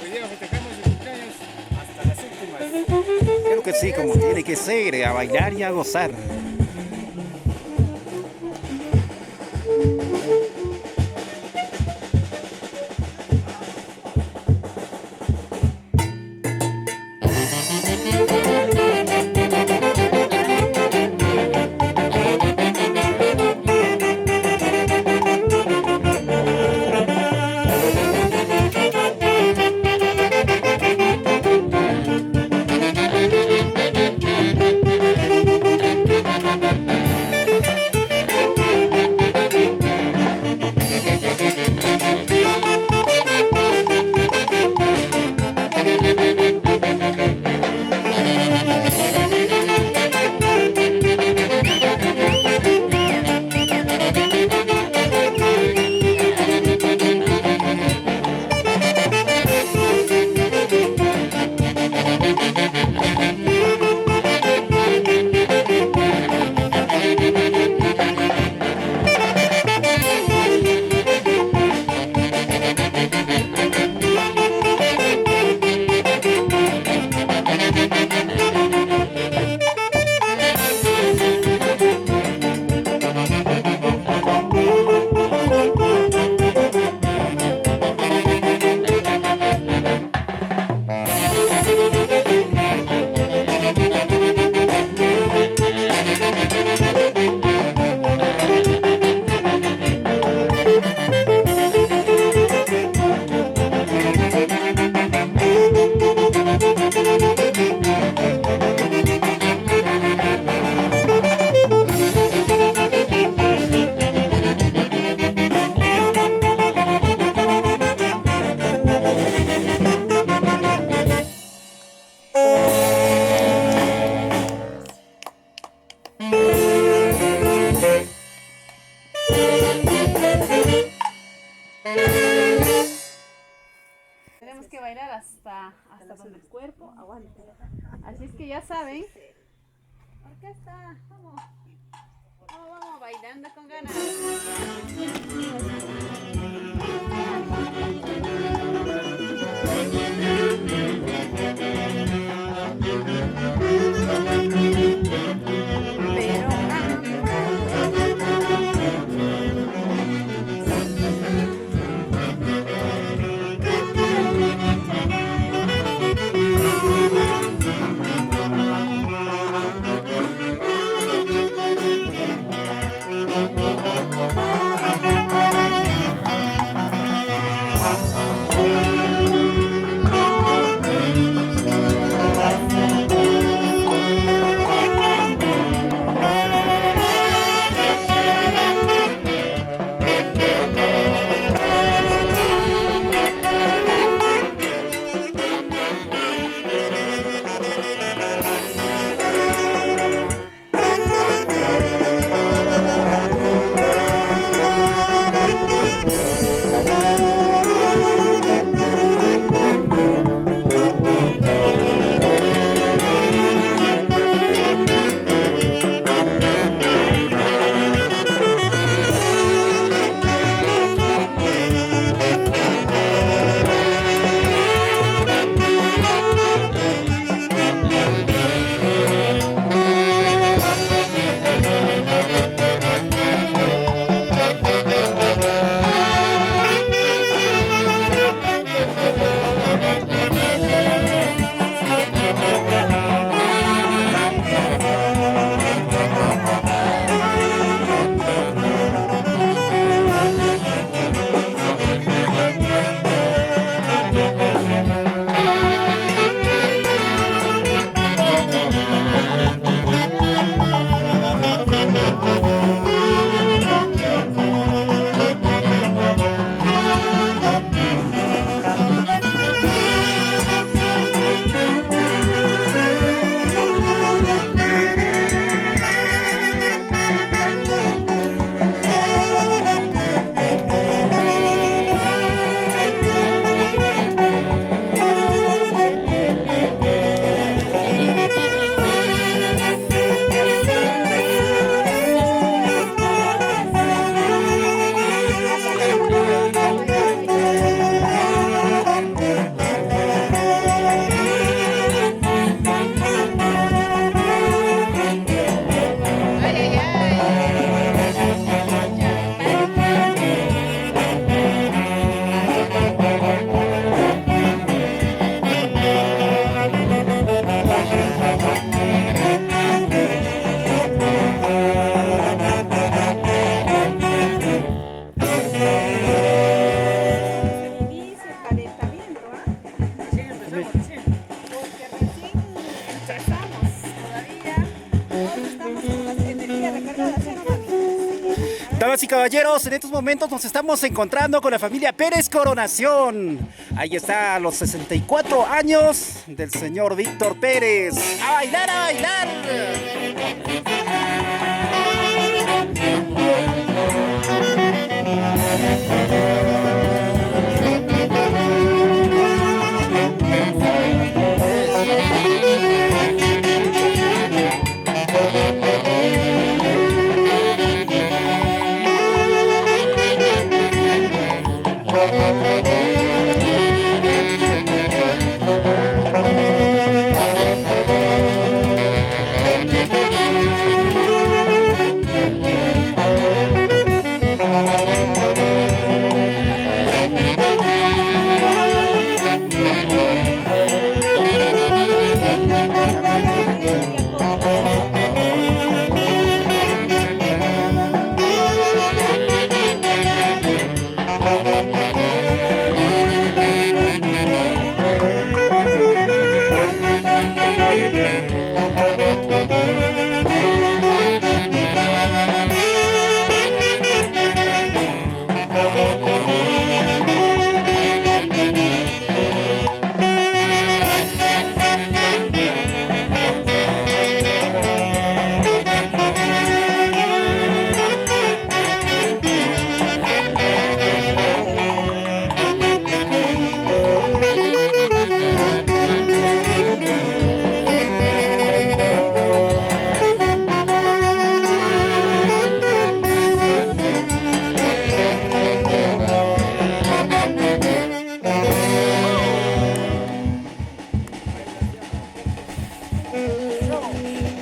día festejamos el cumpleaños hasta las últimas. Creo que sí, como tiene que ser, a bailar y a gozar. Tenemos que bailar hasta donde el cuerpo aguante. Así es que ya saben. Orquesta, vamos. Vamos bailando con ganas. Porque recién empezamos todavía. Todos estamos con las energías recargadas, ¿sí o no, mami? Damas y caballeros, en estos momentos nos estamos encontrando con la familia Pérez Coronación. Ahí está los 64 años del señor Víctor Pérez. ¡A bailar, a bailar!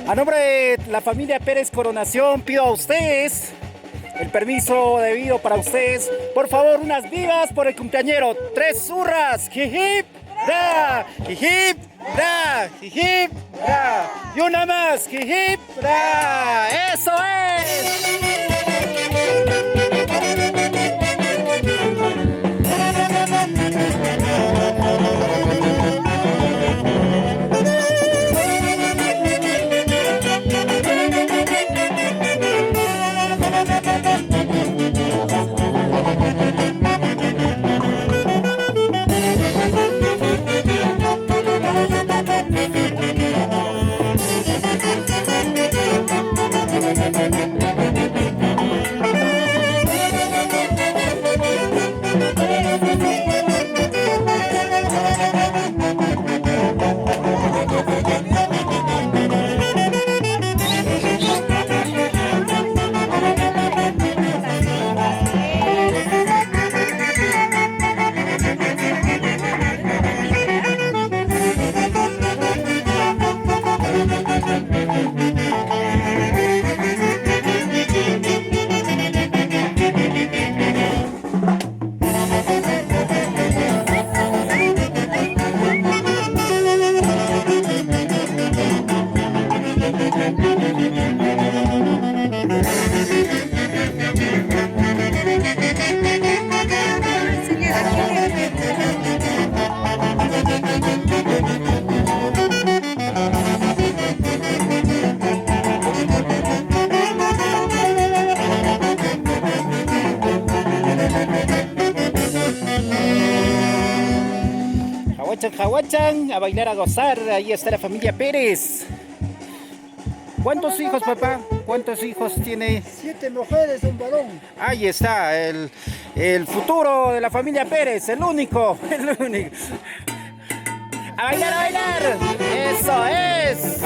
A nombre de la familia Pérez Coronación, pido a ustedes el permiso debido para ustedes. Por favor, unas vivas por el cumpleañero. 3 hurras. Jijip, da, jijip, da, jijip, da. Y una más. Jijip, da. ¡Eso es! Jahuachan, a bailar, a gozar. Ahí está la familia Pérez. ¿Cuántos hijos, papá? ¿Cuántos hijos tiene? 7 mujeres, un varón. Ahí está, el futuro de la familia Pérez, el único, el único. ¡A bailar, a bailar! ¡Eso es!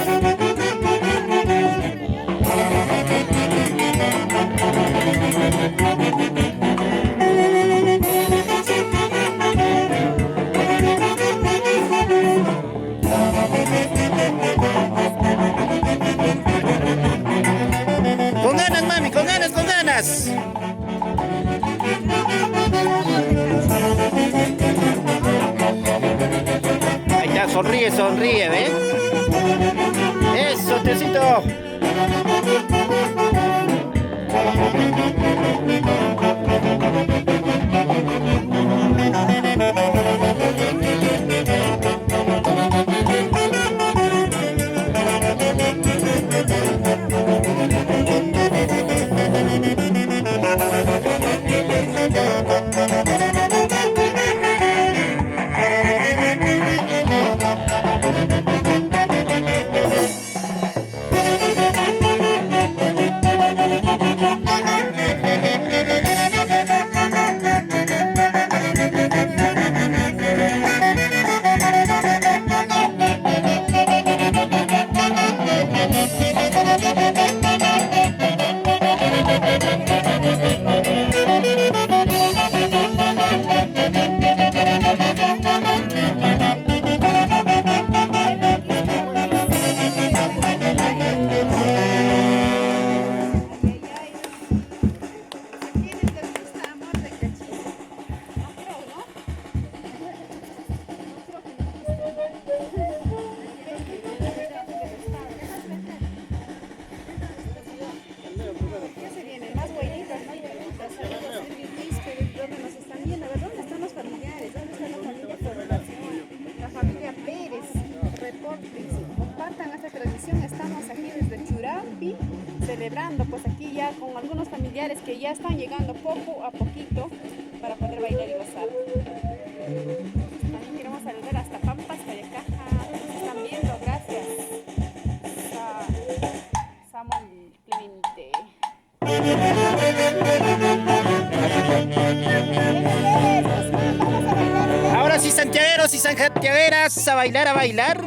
Con ganas, mami, con ganas, con ganas. Ahí está, sonríe, sonríe, ¿ves? Eso, Tecito. Happy, celebrando pues aquí ya con algunos familiares que ya están llegando poco a poquito para poder bailar y gozar. También queremos saludar hasta Pampas, Cayacaja, nos están viendo, gracias. Samuel Clemente. Ahora sí, santiagueros y santiagueras, a bailar, a bailar.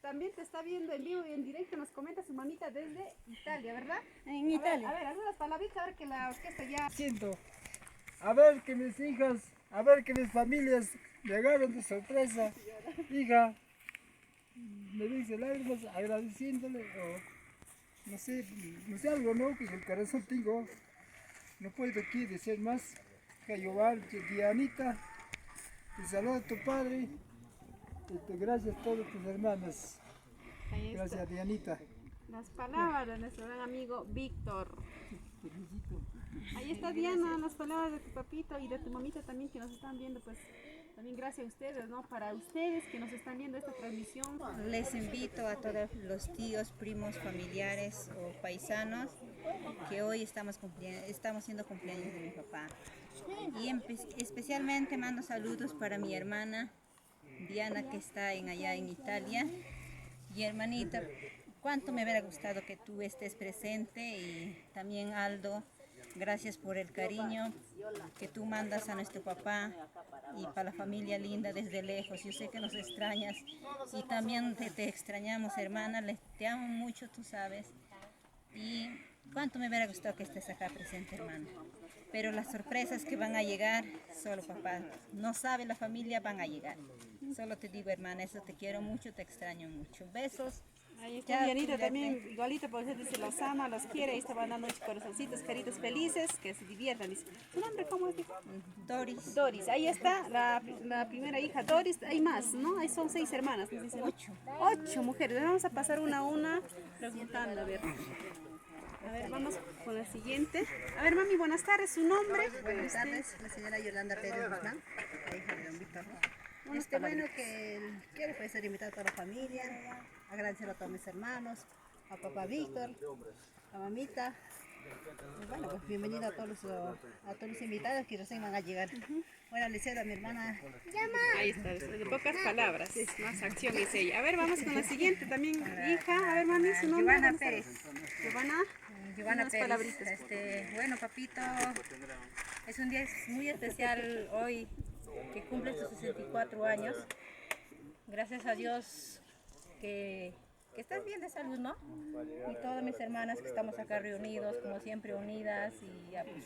También te está viendo en vivo y en directo, nos comenta su mamita desde Italia, ¿verdad? En Italia. A ver, algunas palabritas, a ver que la orquesta ya... Siento. A ver que mis hijas, a ver que mis familias me agarran de sorpresa. Hija, me dice lágrimas agradeciéndole o no sé algo, ¿no? Que en el corazón tengo. No puedo aquí decir más. Jehová, Dianita, te saluda a tu padre. Gracias a todos tus hermanos. Ahí está. Gracias, Dianita. Las palabras de nuestro gran amigo Víctor. Ahí está Diana, las palabras de tu papito y de tu mamita también que nos están viendo, pues también gracias a ustedes, ¿no? Para ustedes que nos están viendo esta transmisión. Les invito a todos los tíos, primos, familiares o paisanos que hoy estamos haciendo cumpleaños de mi papá. Y especialmente mando saludos para mi hermana Diana, que está allá en Italia. Y hermanita, cuánto me hubiera gustado que tú estés presente, y también Aldo, gracias por el cariño que tú mandas a nuestro papá y para la familia linda desde lejos. Yo sé que nos extrañas y también te extrañamos, hermana. Te amo mucho, tú sabes. Y cuánto me hubiera gustado que estés acá presente, hermana. Pero las sorpresas que van a llegar, solo papá no sabe, la familia van a llegar. Solo te digo, hermana, eso, te quiero mucho, te extraño mucho. Besos. Ahí está Ya, Dianita cuídate. también, igualito, por eso dice, los ama, los quiere, ahí está mandando muchos corazoncitos, caritas felices, que se diviertan. Dice, ¿su nombre cómo es? Dijo? Doris. Doris, ahí está la primera hija, Doris. Hay más, ¿no? Ahí son 6 hermanas. ¿No? Dicen, 8 mujeres. Vamos a pasar una a una preguntando, a ver. A ver, vamos con la siguiente. A ver, mami, buenas tardes, ¿su nombre? Buenas tardes, la señora Yolanda Pérez Guzmán, la hija de don Víctor. Bueno, que quiero pues invitar a toda la familia, agradecer a todos mis hermanos, a papá Víctor, a mamita. Y bueno, pues bienvenido a todos los invitados que recién van a llegar. Bueno, le cedo a mi hermana. Ahí está, de pocas palabras, más acción es ella. A ver, vamos con la siguiente también, hija. A ver, mami, su nombre. Giovanna Buenas tardes. Pérez. Giovanna unas Pérez. palabritas. Bueno, papito, es un día muy especial hoy, que cumple sus 64 años. Gracias a Dios que estás bien de salud, ¿no? Y todas mis hermanas que estamos acá reunidos, como siempre, unidas, y ya pues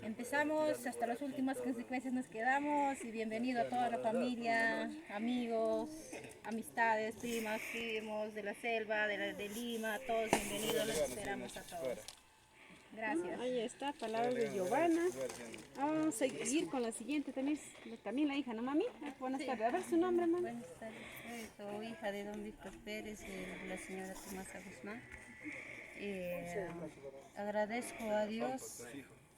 empezamos, hasta las últimas consecuencias nos quedamos. Y bienvenido a toda la familia, amigos, amistades, primas, primos de la selva, de Lima, todos bienvenidos, los esperamos a todos. Gracias. Ahí está, palabras de Giovanna. Vamos a seguir con la siguiente, también la hija, ¿no, mami? Buenas tardes. A ver su nombre, mami. Buenas tardes, soy hija de don Víctor Pérez y de la señora Tomasa Guzmán. Agradezco a Dios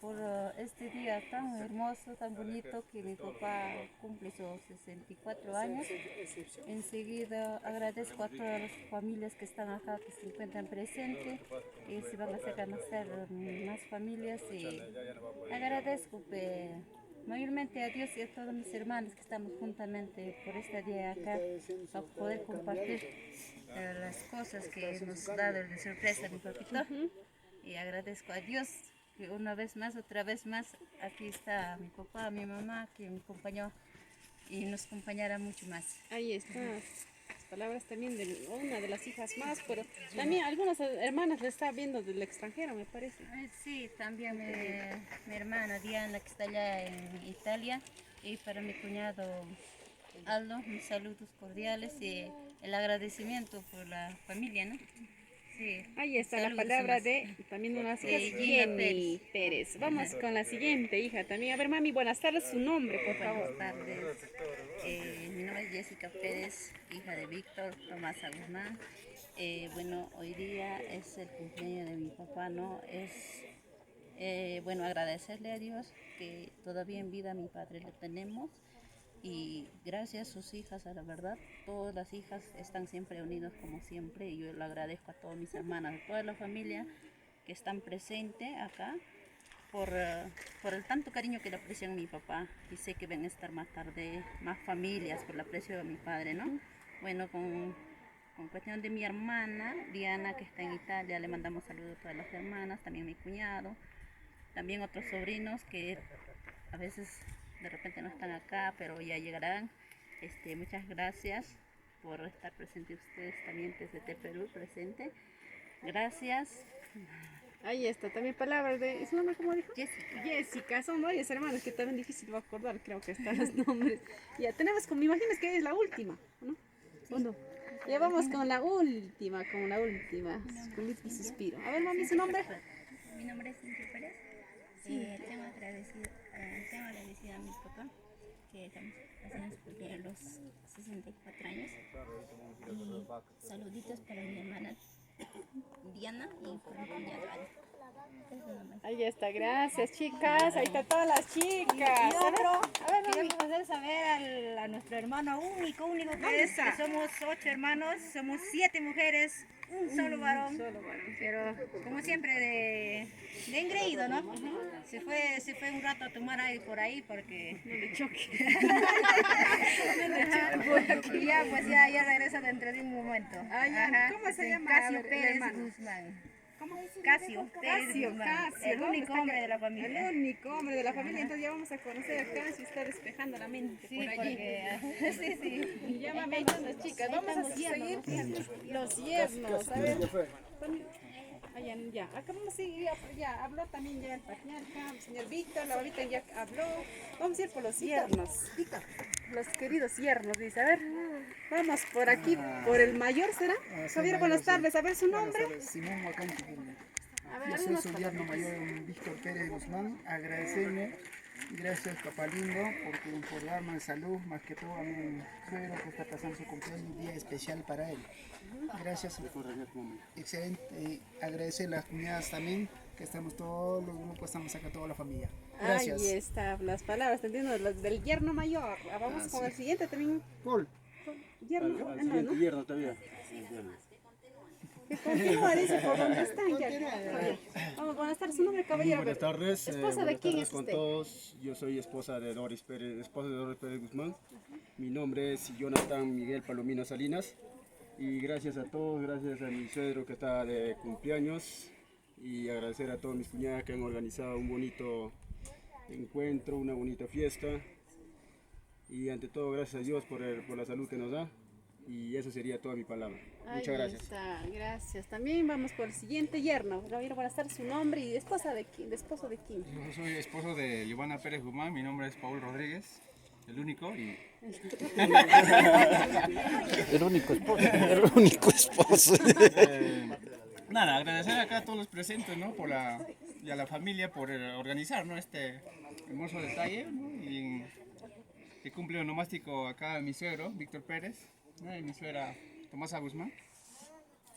por este día tan hermoso, tan bonito, que mi papá cumple sus 64 años. Enseguida agradezco a todas las familias que están acá, que se encuentran presentes, y se van a hacer conocer más familias. Y agradezco mayormente a Dios y a todos mis hermanos que estamos juntamente por este día acá, para poder compartir las cosas que nos ha dado de sorpresa mi papito. Y agradezco a Dios que una vez más, otra vez más, aquí está mi papá, mi mamá, que me acompañó y nos acompañará mucho más. Ahí está. Las palabras también de una de las hijas más, pero también algunas hermanas le está viendo del extranjero, me parece. Sí, también mi hermana Diana, que está allá en Italia, y para mi cuñado Aldo, mis saludos cordiales y el agradecimiento por la familia, ¿no? Sí. Ahí está la Saludos, palabra más. de también unas hijas, Gina Jenny Pérez. Vamos con la siguiente hija también. A ver, mami, buenas tardes, su nombre, por favor. Buenas tardes. Mi nombre es Jessica Pérez, hija de Víctor Tomasa Guzmán. Bueno, hoy día es el cumpleaños de mi papá, ¿no? Bueno, agradecerle a Dios que todavía en vida a mi padre le tenemos. Y gracias a sus hijas, a la verdad, todas las hijas están siempre unidas como siempre, y yo lo agradezco a todas mis hermanas, a toda la familia que están presentes acá, por el tanto cariño que le aprecian a mi papá, y sé que van a estar más tarde más familias por el aprecio de mi padre, ¿no? Bueno, con cuestión de mi hermana Diana, que está en Italia, le mandamos saludos a todas las hermanas, también mi cuñado, también otros sobrinos que a veces de repente no están acá, pero ya llegarán. Muchas gracias por estar presentes ustedes también desde Perú presente. Gracias. Ahí está, también palabras de... ¿Su nombre cómo dijo? Jessica. Jessica, son varias hermanas que también difícil va a acordar, creo que están los nombres. Ya tenemos, me imagino que es la última, ¿no? ¿O ya vamos con la última, con mi suspiro. A ver, mami, ¿su nombre? Mi nombre es Cintia Pérez. Tengo agradecida a mi papá que estamos haciendo su cumpleaños los 64 años. Y saluditos para mi hermana Diana y para mi cuñado Ana. Eso nomás. Ahí está, gracias chicas, ahí están todas las chicas. Y otro, queremos hacer saber a nuestro hermano único que es, que somos 8 hermanos, somos 7 mujeres, un solo varón, pero como siempre de engreído, ¿no? Se fue un rato a tomar aire por ahí porque no le choque. Y ya pues ya regresa dentro de un momento. ¿Cómo se llama? Casio A ver, el Pérez hermano. Guzmán. Casio Pérez Guzmán, el único hombre de la familia. El único hombre de la familia, entonces ya vamos a conocer a Casio, está despejando la mente Sí, por allí. porque, sí. Y ya me las chicas, vamos a seguir los yernos, a ver. Ya, acá vamos a ir, ya habló también ya el patriarca, el señor Víctor, la babita ya habló. Vamos a ir por los yernos, los queridos yernos, dice, a ver, vamos por aquí, por el mayor, ¿será? Javier, buenas tardes, a ver su nombre. Simón Macante. A ver, Yo soy algunos su yerno mayor Víctor Pérez Guzmán. Agradecerle, gracias Papalindo por darme salud, más que todo a mi suegro que está pasando su cumpleaños, un día especial para él. Gracias, excelente. Agradecer a las comunidades también, que estamos todos los grupos, estamos acá toda la familia. Gracias. Ahí está, las palabras, entiendo, del yerno mayor. Vamos con el siguiente también. Paul. Yerno, ¿no? Yerno todavía. Que continúa, dice, por dónde están. Ya. Vamos, buenas tardes, su nombre, caballero. Buenas tardes. ¿Esposa de buenas quién tardes es con usted? todos. Yo soy esposa de Doris Pérez Guzmán. Mi nombre es Jonathan Miguel Palomino Salinas. Y gracias a todos, gracias a mi suegro que está de cumpleaños. Y agradecer a todas mis cuñadas que han organizado un bonito encuentro, una bonita fiesta. Y ante todo, gracias a Dios por la salud que nos da. Y eso sería toda mi palabra. Muchas gracias. Está, gracias. También vamos por el siguiente yerno. Caballero, buenas tardes, su nombre y esposo de quién. Yo soy esposo de Giovanna Pérez Guzmán, mi nombre es Paul Rodríguez, el único y El único esposo. nada, agradecer acá a todos los presentes, ¿no? Y a la familia por organizar, ¿no? Este hermoso detalle, ¿no? Y que cumple onomástico acá mi suegro, Víctor Pérez, ¿no? Y mi suegra Tomasa Guzmán.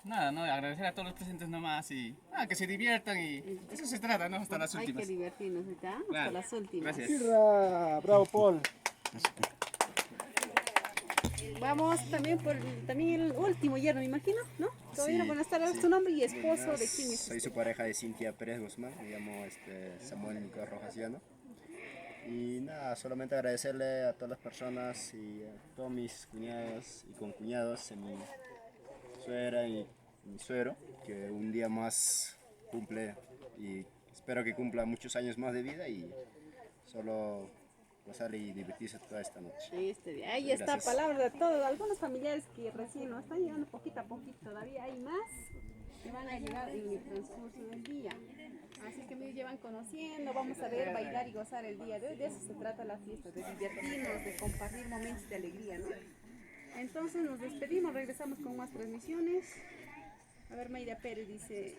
Nada, no, agradecer a todos los presentes nomás y que se diviertan y eso se trata, ¿no? Hasta las Hay últimas. que divertirnos, ¿está? Hasta Claro. las últimas. Gracias. Bravo, Paul. Vamos también por el último yerno, me imagino, ¿no? Caballero, buenas tardes, su nombre y esposo de quién es. Soy su pareja de Cintia Pérez Guzmán, me llamo Samuel Nicolás Rojas Llano. Y nada, solamente agradecerle a todas las personas y a todos mis cuñados y concuñados, a mi suegra y mi suegro, que un día más cumple y espero que cumpla muchos años más de vida y solo gozar y divertirse toda esta noche. Ahí está, Gracias. palabra de todos, algunos familiares que recién nos están llegando poquito a poquito, todavía hay más que van a llegar en el transcurso del día. Así que me llevan conociendo, vamos a ver, bailar y gozar el día de hoy, de eso se trata la fiesta, de divertirnos, de compartir momentos de alegría, ¿no? Entonces nos despedimos, regresamos con más transmisiones. A ver, Mayra Pérez dice...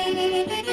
Thank you.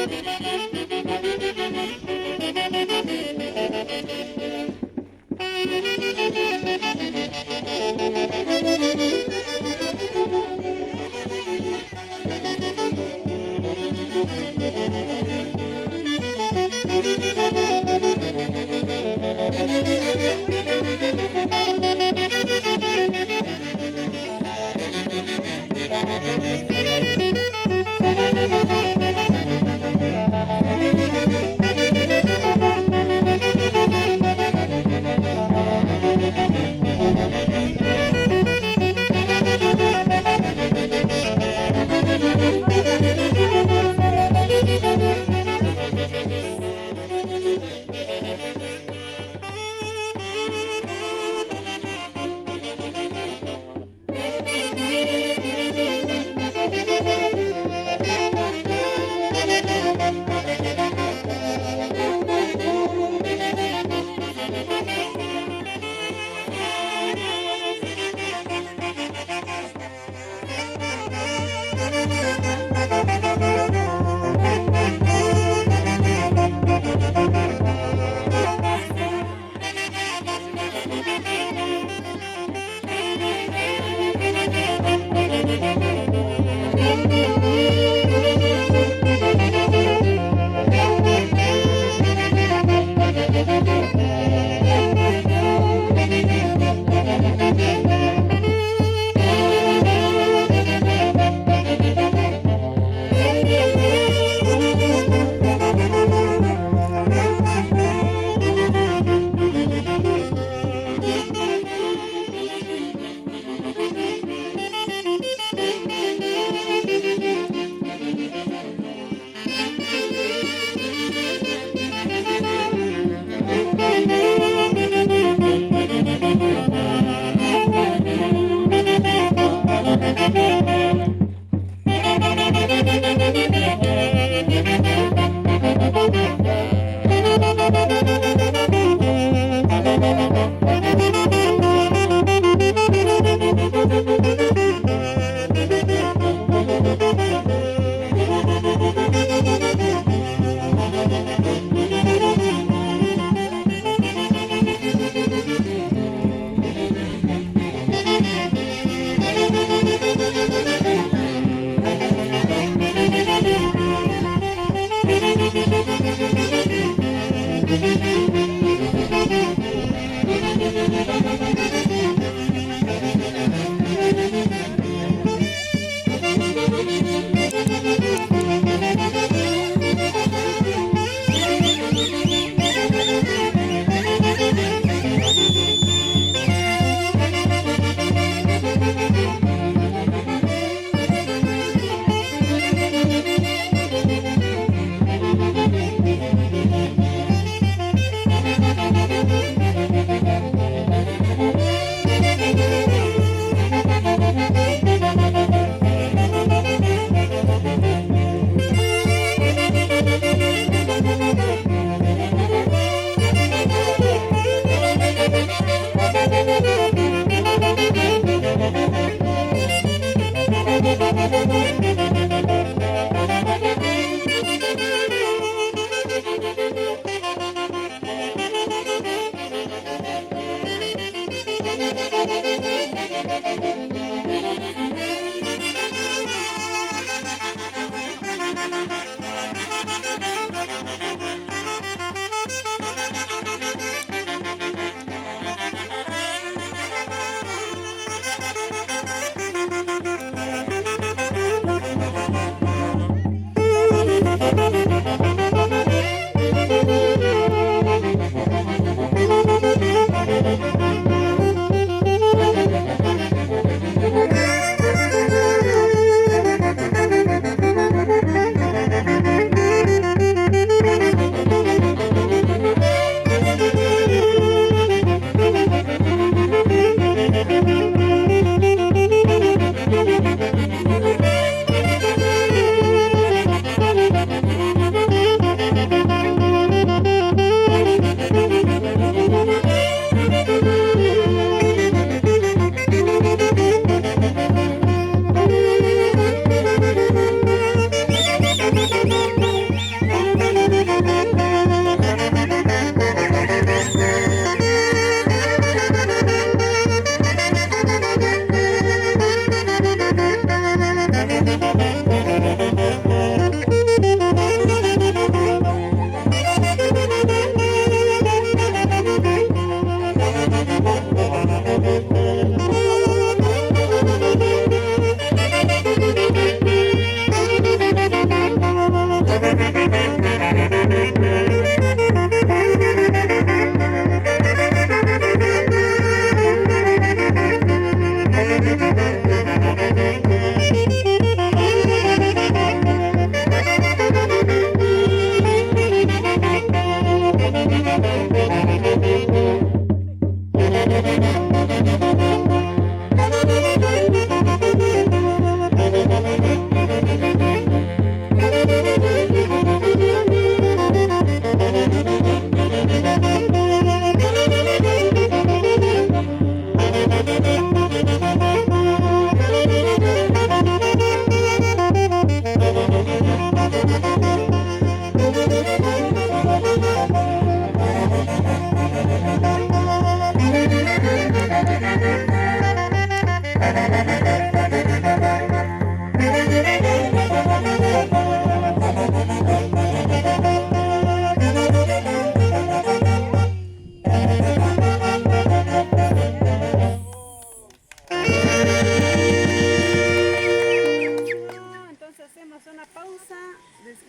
pausa,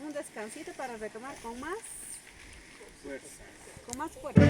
un descansito para retomar con más fuerza. Con más fuerza.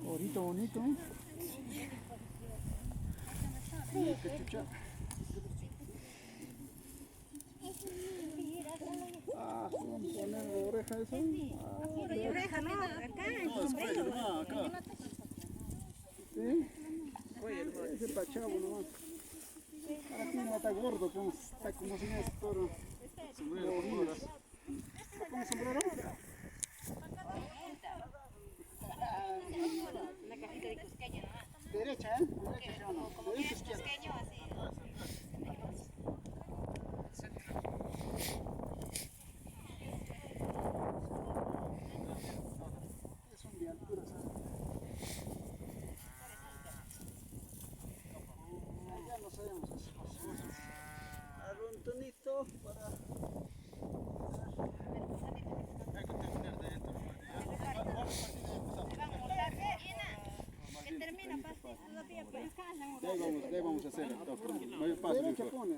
Bonito, bonito. Ah, poner oreja eso. Oreja, no, acá en sombrero. Acá. ¿Sí? Ese pachavo nomás. Ahora sí no está gordo, como, está como si no es toro. Sombrero, ¿está con sombrero? Una cajita de cusqueño, ¿no? Derecha, ¿eh? Derecha, ¿sí o no? Como Derecha, bien izquierda. cusqueño, así. Es un de altura, ¿sabes? Ya no sabemos esas cosas. Arrontonito para... Que termina, todavía pues. De ahí vamos a hacer el toque. Vaya paso, Derecha hijo. pone.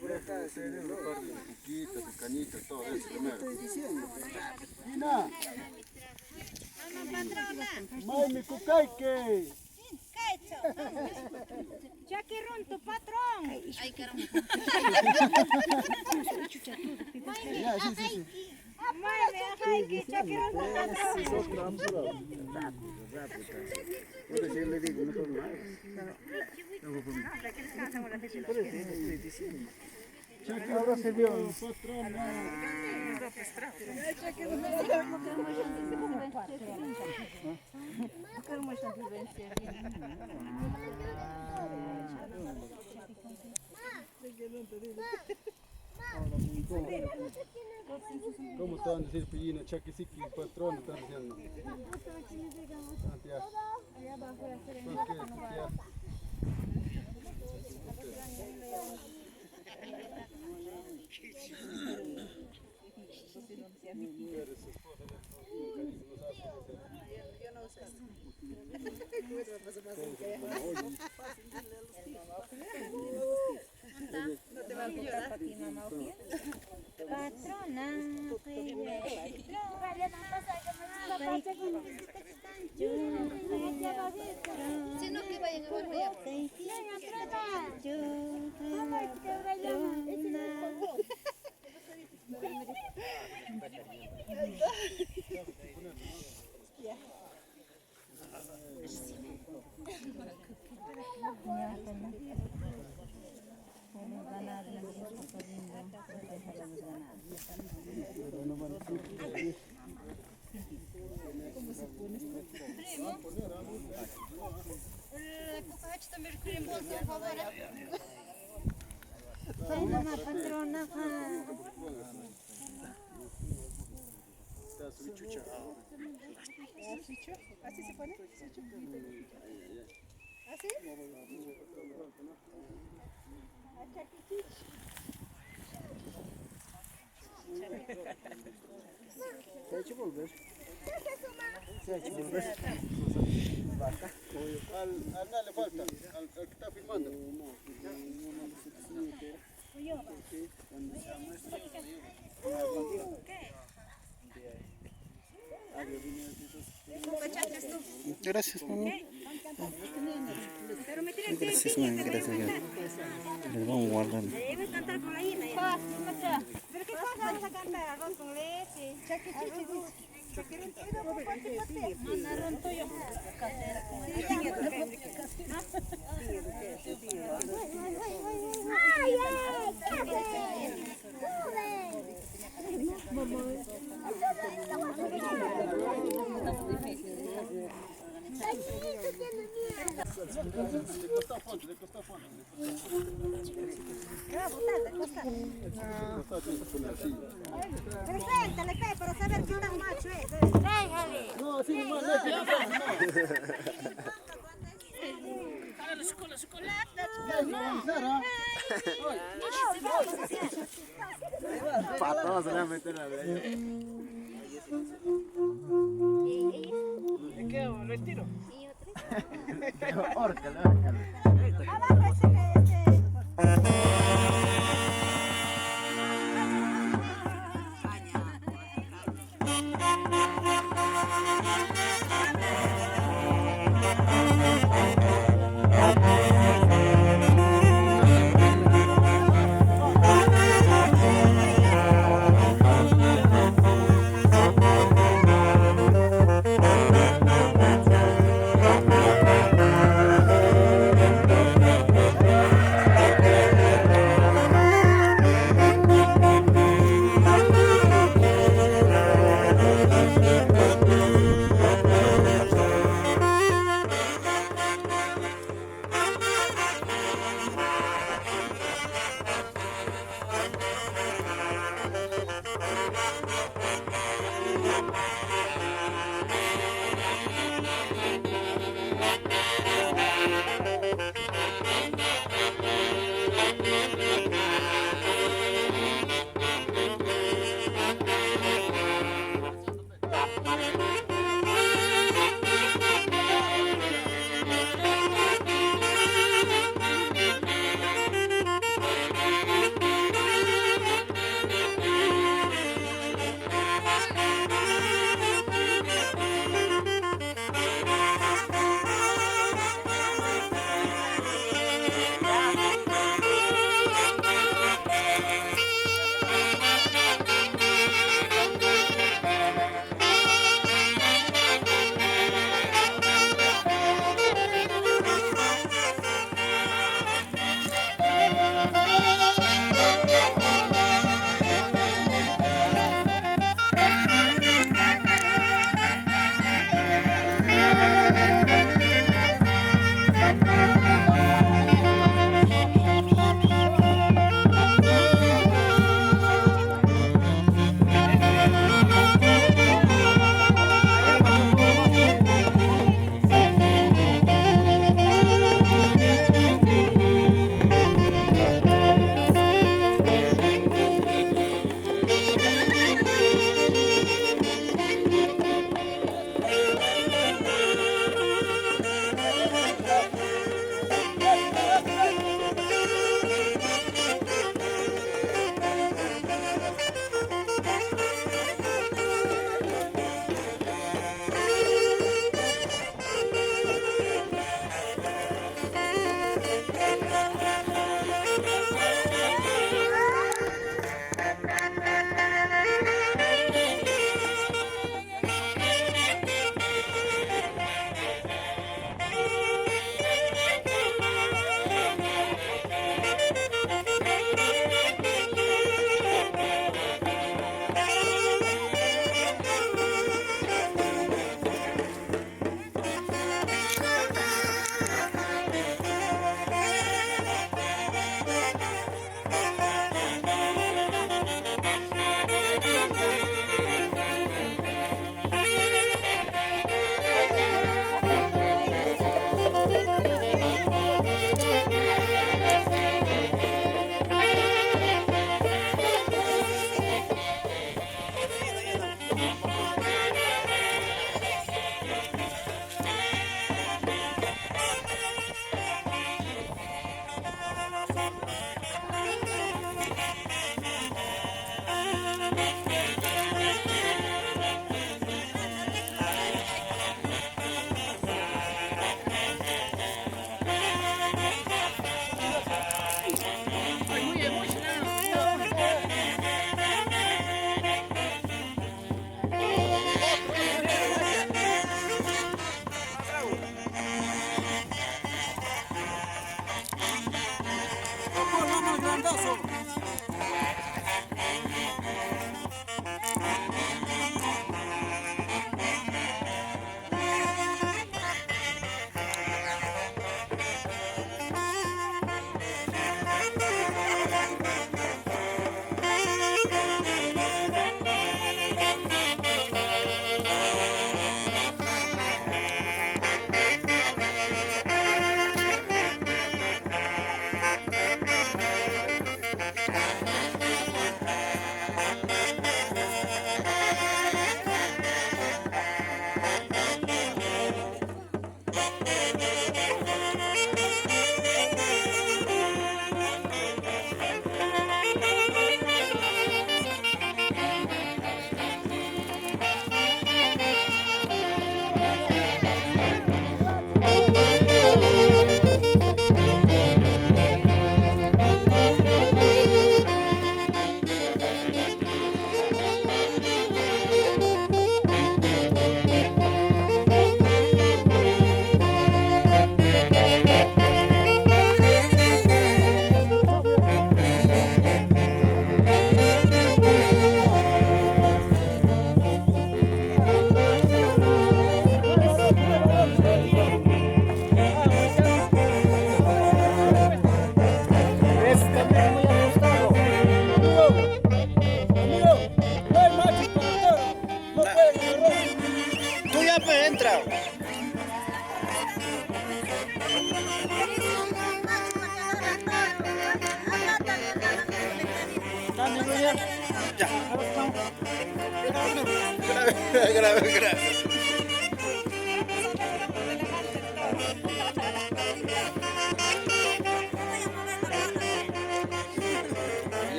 Por acá, ese es la parte de cuquitas, de cañitas, todo eso primero. Dina, Maimi Cucaique. Ya que ron tu patrón. Ay, caramba. Ya, sí, sí, sí. Mami, ay, que ya que ron tu patrón. Chaque ahora se vio. ¿Cómo te van a decir pillina? Chaque sí que el patrón está diciendo. Santiago. ¿Por qué? Santiago. Patrona, Sino que vayan a volver. patrona. ¿Así se pone? ¿Así? Se ha hecho volver. Se ha hecho volver. Al nada le falta, al que está filmando. Gracias, mamá. Pero me tienen que Gracias, decir, mamá. Gracias. Les vamos a guardar. debe cantar con la hina. ¿Pero qué cosa vamos a cantar? Arroz con leche. Preséntale, para saber qué tan macho es. No, así nomás no hay que Para todos se le va a meter la de ¿Qué? ¿Retiro? Órcale, órcale. Abajo ese.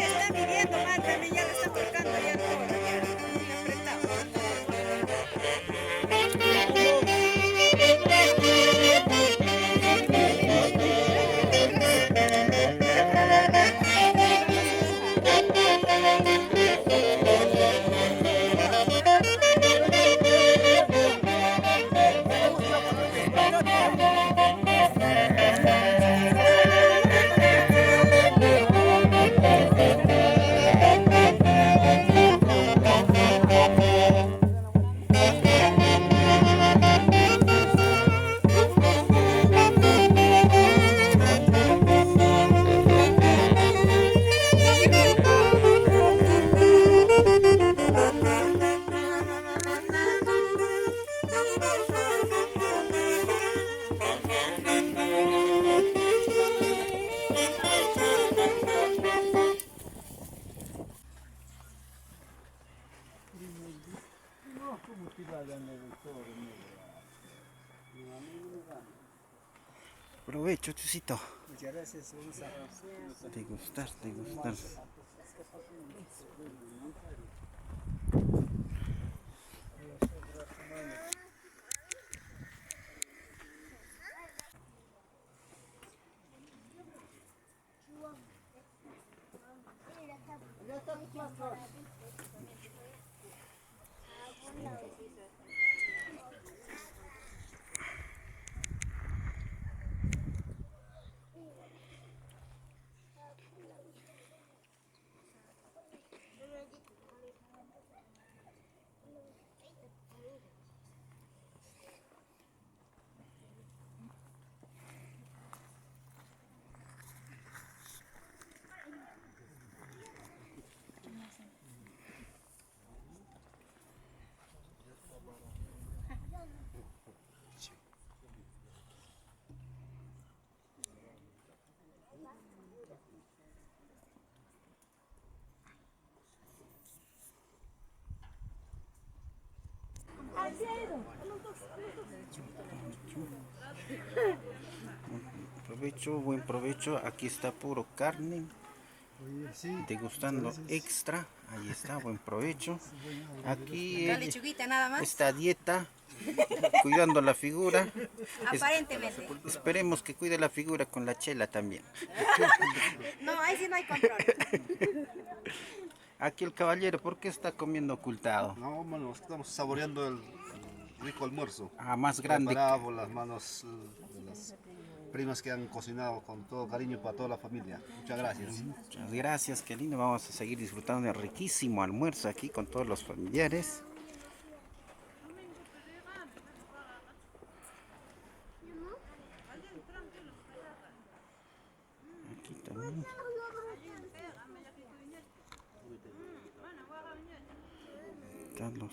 Está midiendo más, también ya lo está colgando ya todo, ya apretado. Provecho, Chusito. Muchas gracias. Vamos a... Degustar, degustar. Provecho, buen provecho. Aquí está puro carne. Degustando extra. Ahí está, buen provecho. Aquí La lechuguita nada más. esta dieta, cuidando la figura. Aparentemente. Esperemos que cuide la figura con la chela también. No, ahí sí no hay control. Aquí el caballero, ¿por qué está comiendo ocultado? No, mano, estamos saboreando el rico almuerzo. Ah, más grande. Preparado por las manos de las primas que han cocinado con todo cariño para toda la familia. Muchas gracias. Muchas gracias, qué lindo. Vamos a seguir disfrutando del riquísimo almuerzo aquí con todos los familiares. Aquí también. Están los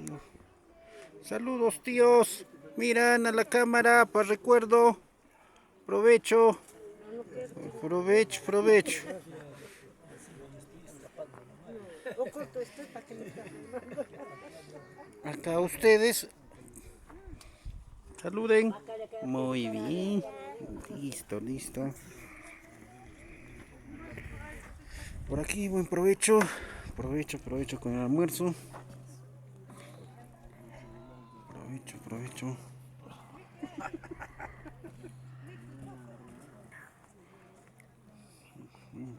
tíos. Saludos, tíos. Miran a la cámara para recuerdo. Provecho. Provecho, provecho. Acá ustedes. Saluden. Muy bien. Listo, listo. Por aquí, buen provecho. Provecho, provecho con el almuerzo. Provecho, provecho.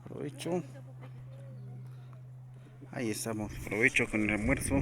Provecho. Ahí estamos, provecho con el almuerzo.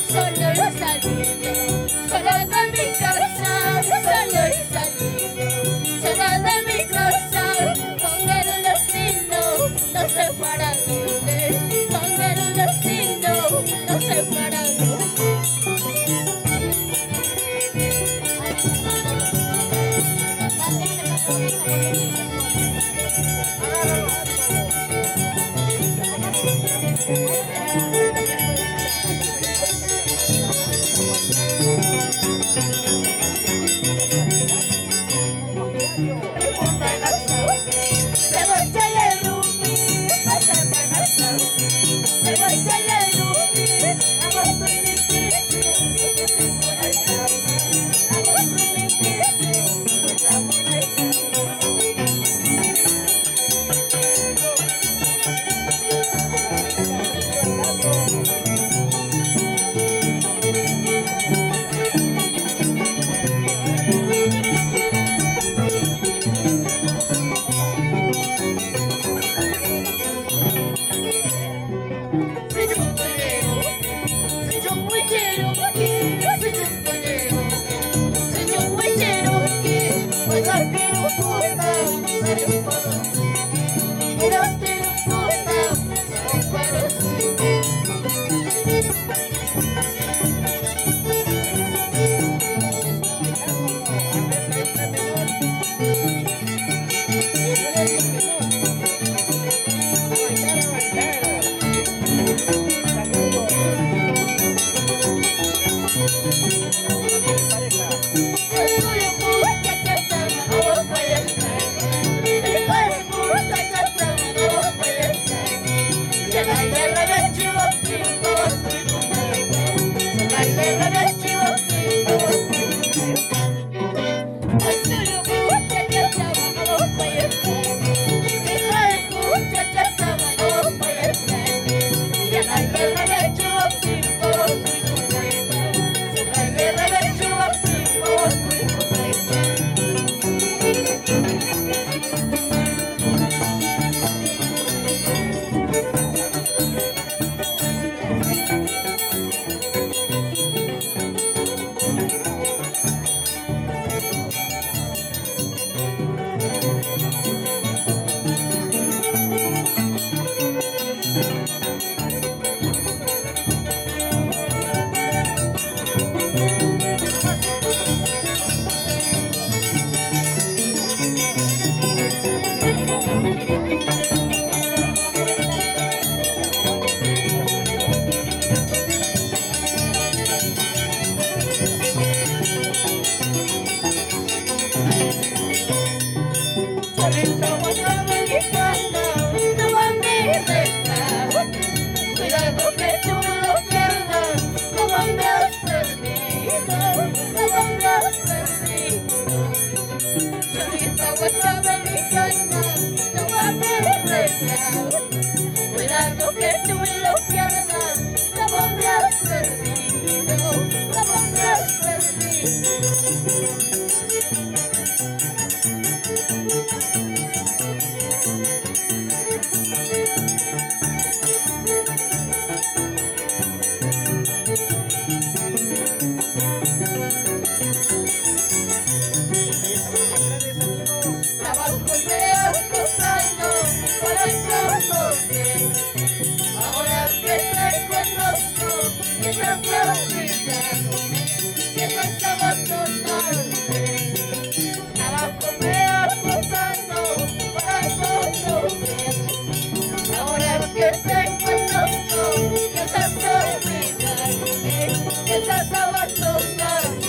Solo y saliendo, solo de mi casa, solo y saliendo, solo de mi casa, con el destino, no sé para dónde, con el destino, no sé para Cuidado que tú lo pierdas, la habrás perdido, la habrás perdido. Trabajo de artesano para conocer. Ahora que te conozco, quizás te olvidado, quizás abandonarte. Trabajo de artesano para conocer. Ahora que te conozco, quizás te olvidado, quizás abandonarte.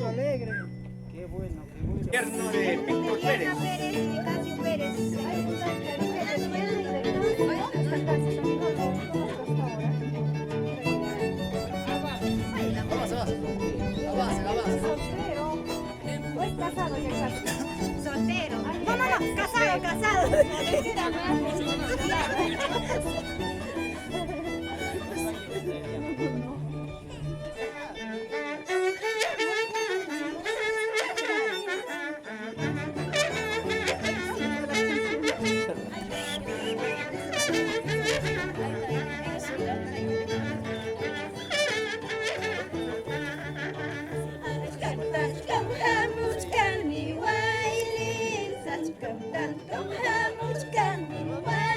Alegre. Qué bueno, qué bueno. Gobierno de Víctor Pérez. Pérez y Casio Pérez. Soltero. No, casado, casado. Cantamos, cani, baile,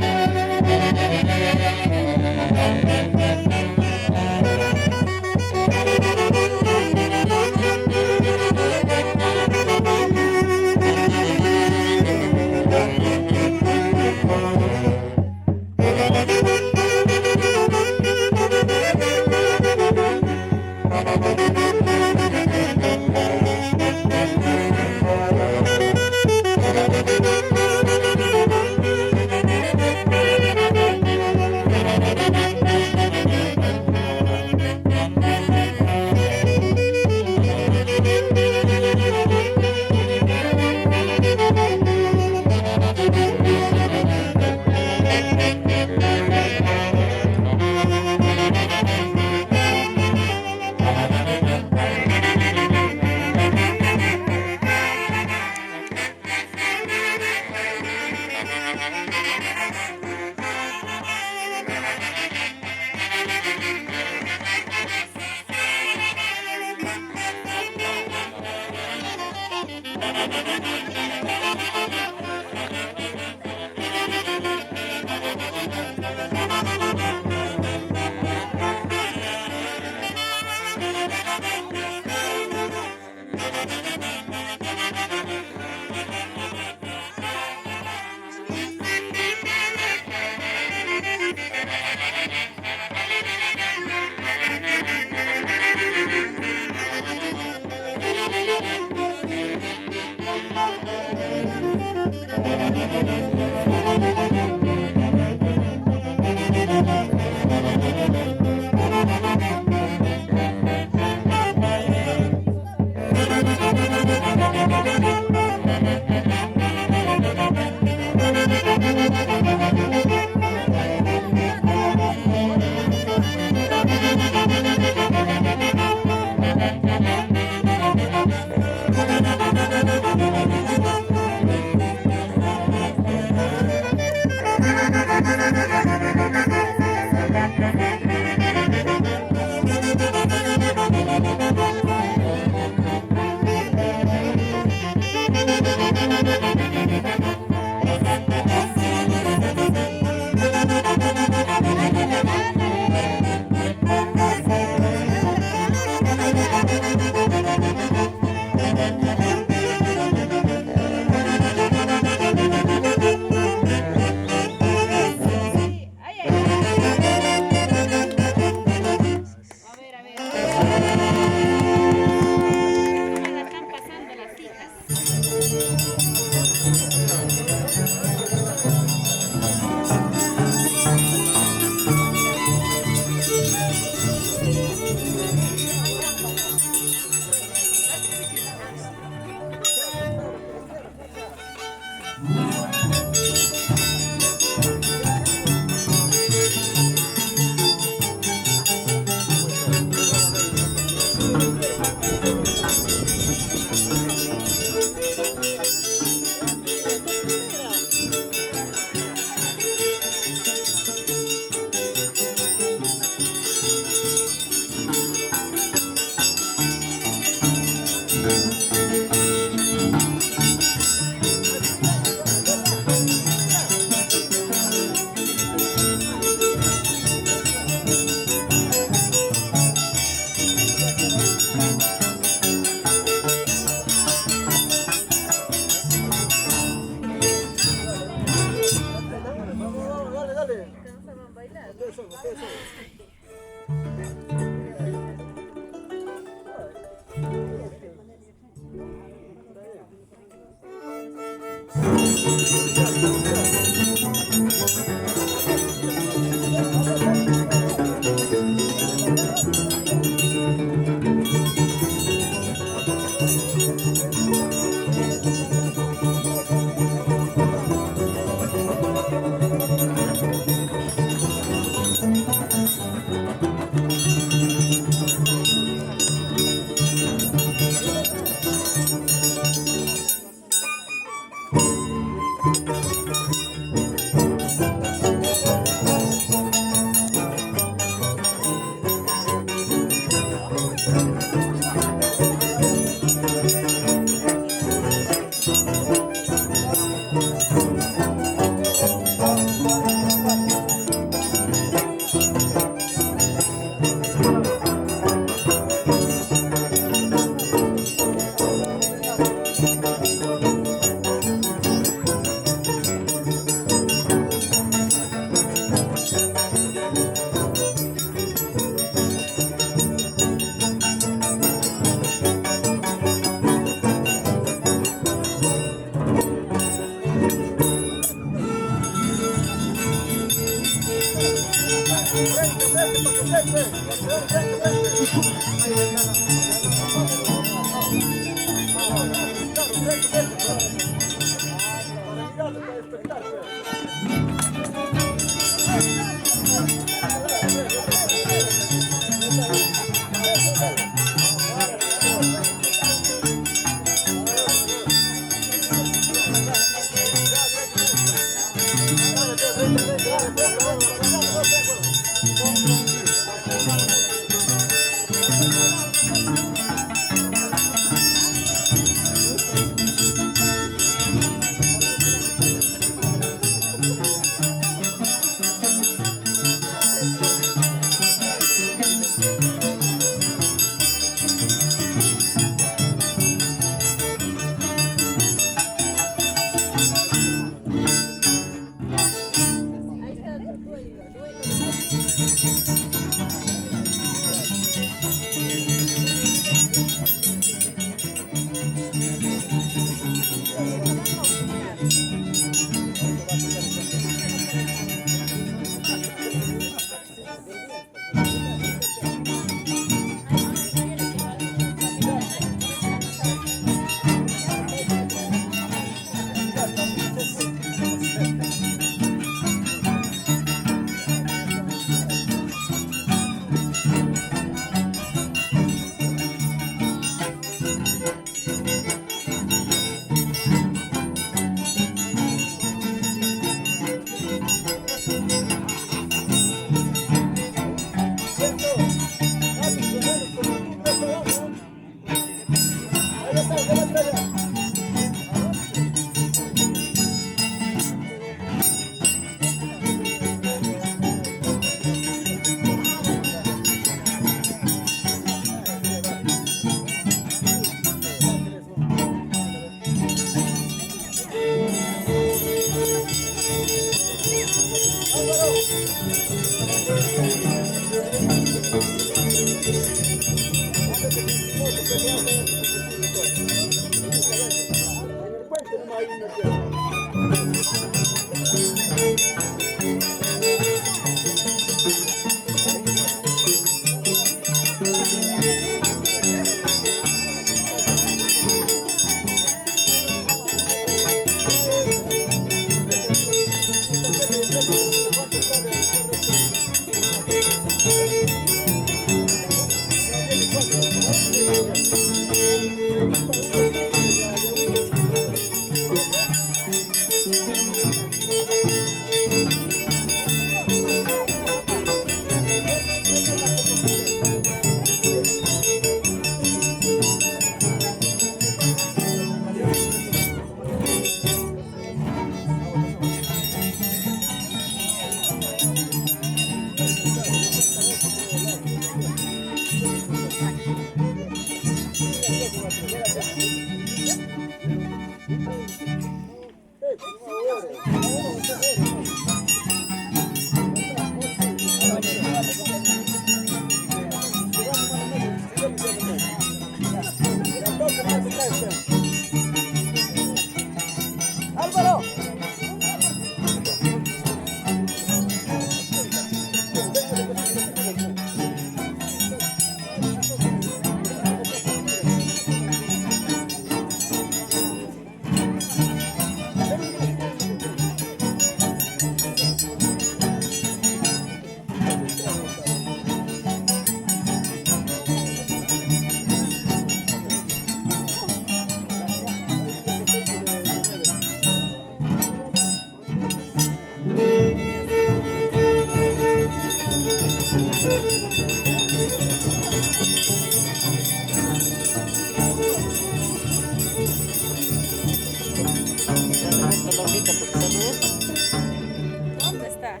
¿Dónde está?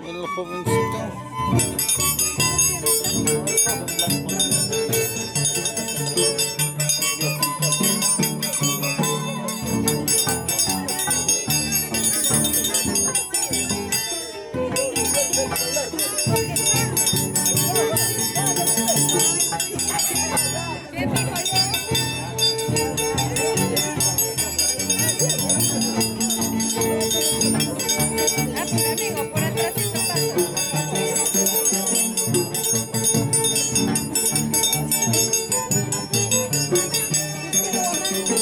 El jovencito. Amigo, por atrás te paso.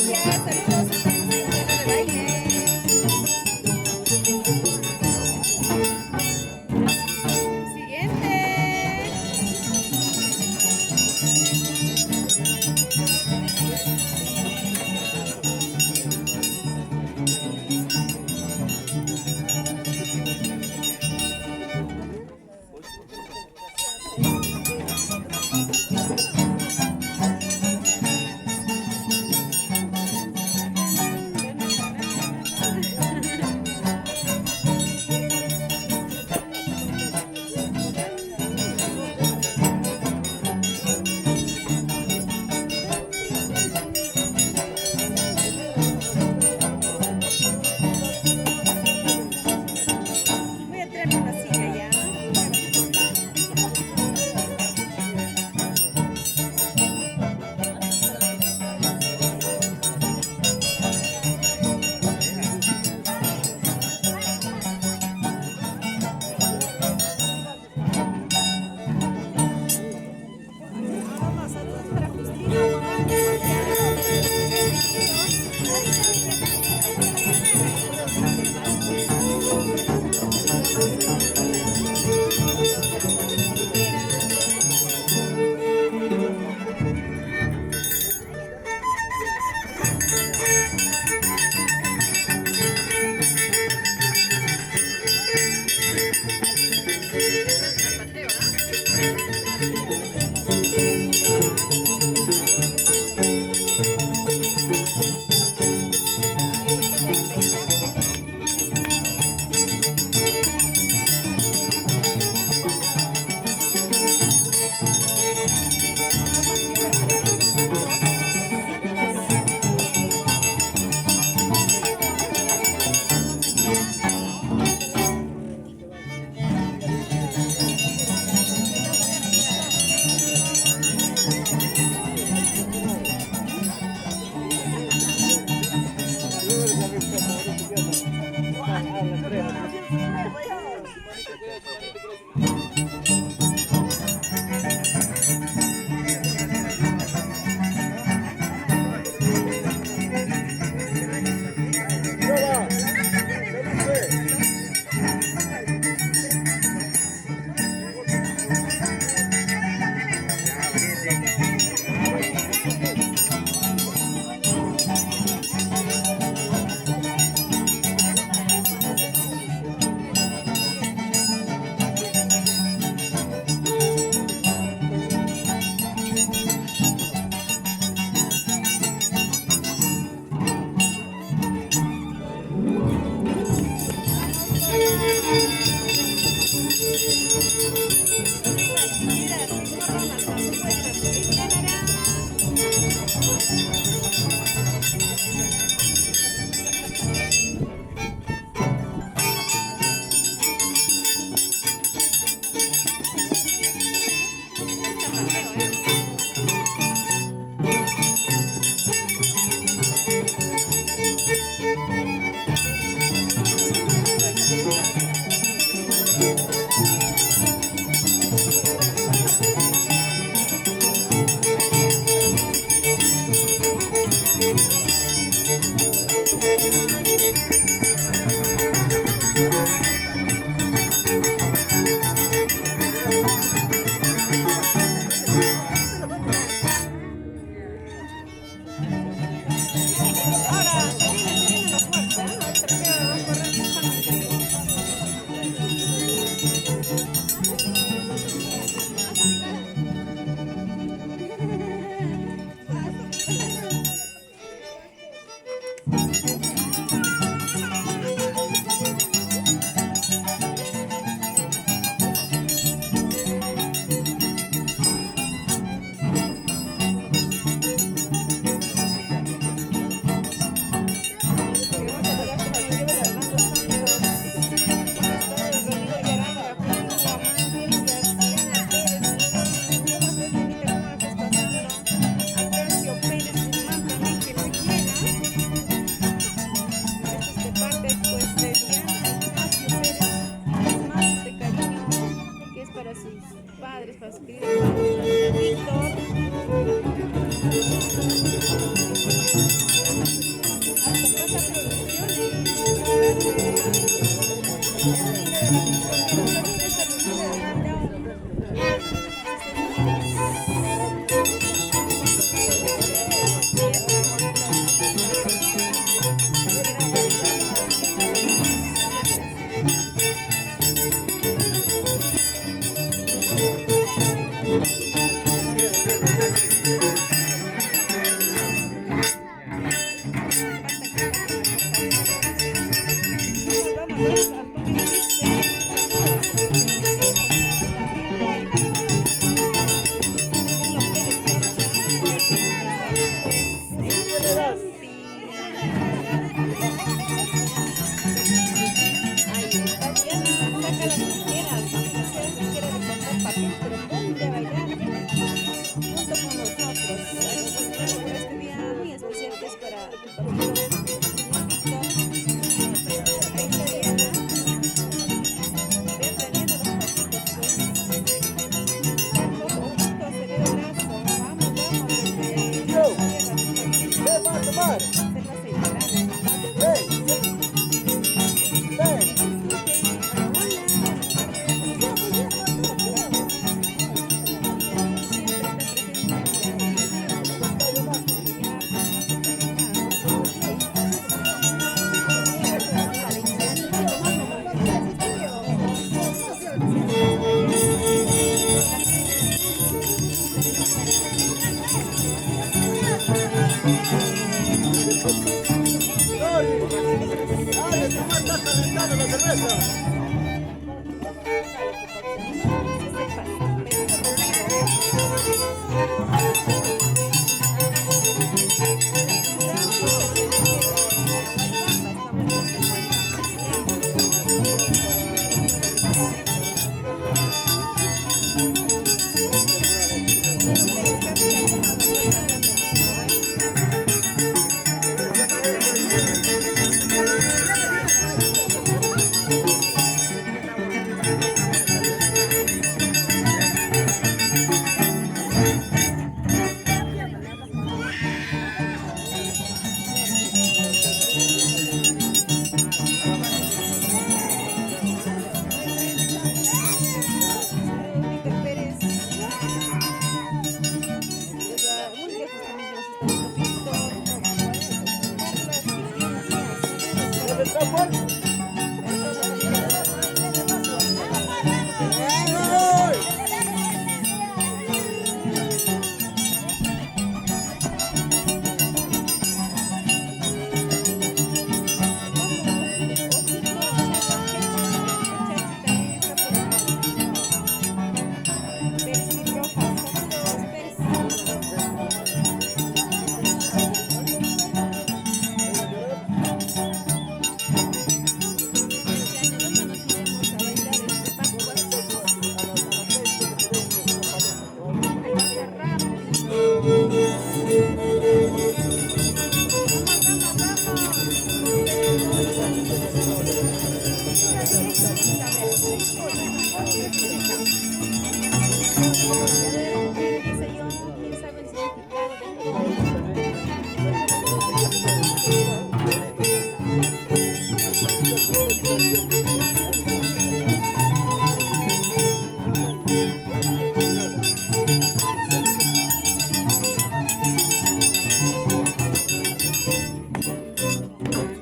Ya, saludos, estamos en tierra de baile. Siguiente.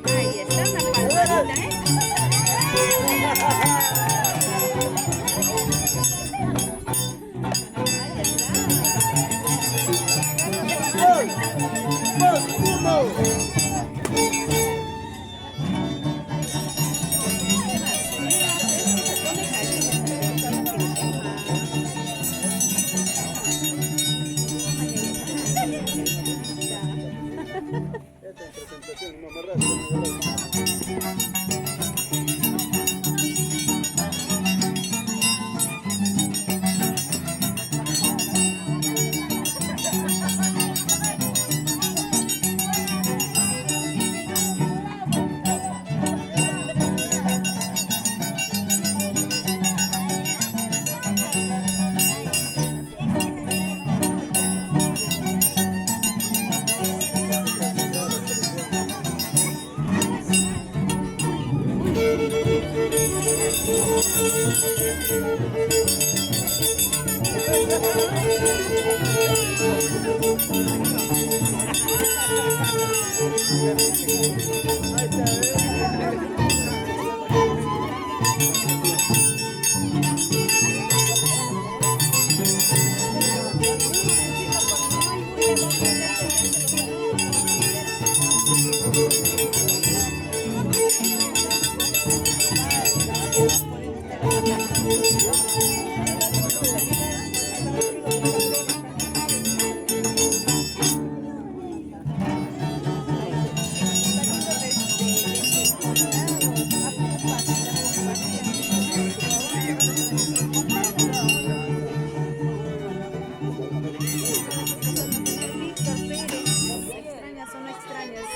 Ahí está una palmadita, ¿eh? Extrañas o no extrañas.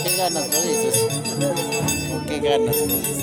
Qué ganas lo dices. Qué ganas lo dices.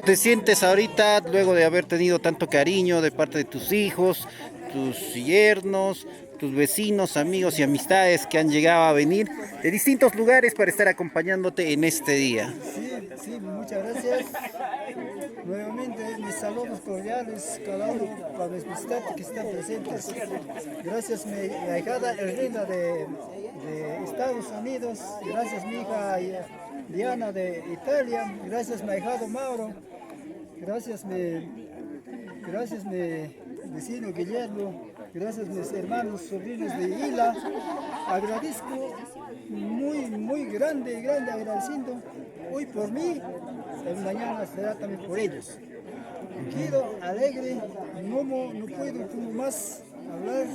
¿Te sientes ahorita luego de haber tenido tanto cariño de parte de tus hijos, tus yernos, tus vecinos, amigos y amistades que han llegado a venir de distintos lugares para estar acompañándote en este día? Sí, muchas gracias. Nuevamente mis saludos cordiales, cada uno para mis visitantes que están presentes. Gracias mi ahijada Erlinda de Estados Unidos, gracias mi hija Diana de Italia, gracias mi ahijado Mauro, gracias mi vecino Guillermo, gracias mis hermanos sobrinos de Hila. Agradezco muy grande agradeciendo hoy por mí, mañana será también por ellos. Quiero alegre, no puedo como más hablar.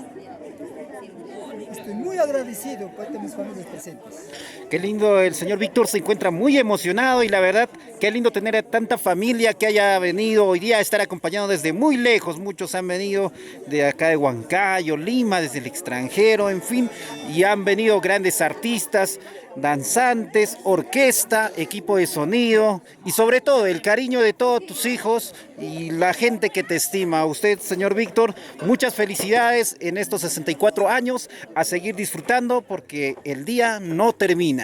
Estoy muy agradecido por mis familias presentes. Qué lindo, el señor Víctor se encuentra muy emocionado y la verdad, qué lindo tener a tanta familia que haya venido hoy día a estar acompañado desde muy lejos. Muchos han venido de acá de Huancayo, Lima, desde el extranjero, en fin, y han venido grandes artistas, danzantes, orquesta, equipo de sonido y sobre todo el cariño de todos tus hijos y la gente que te estima. A usted, señor Víctor, muchas felicidades en estos 64 años, a seguir disfrutando porque el día no termina.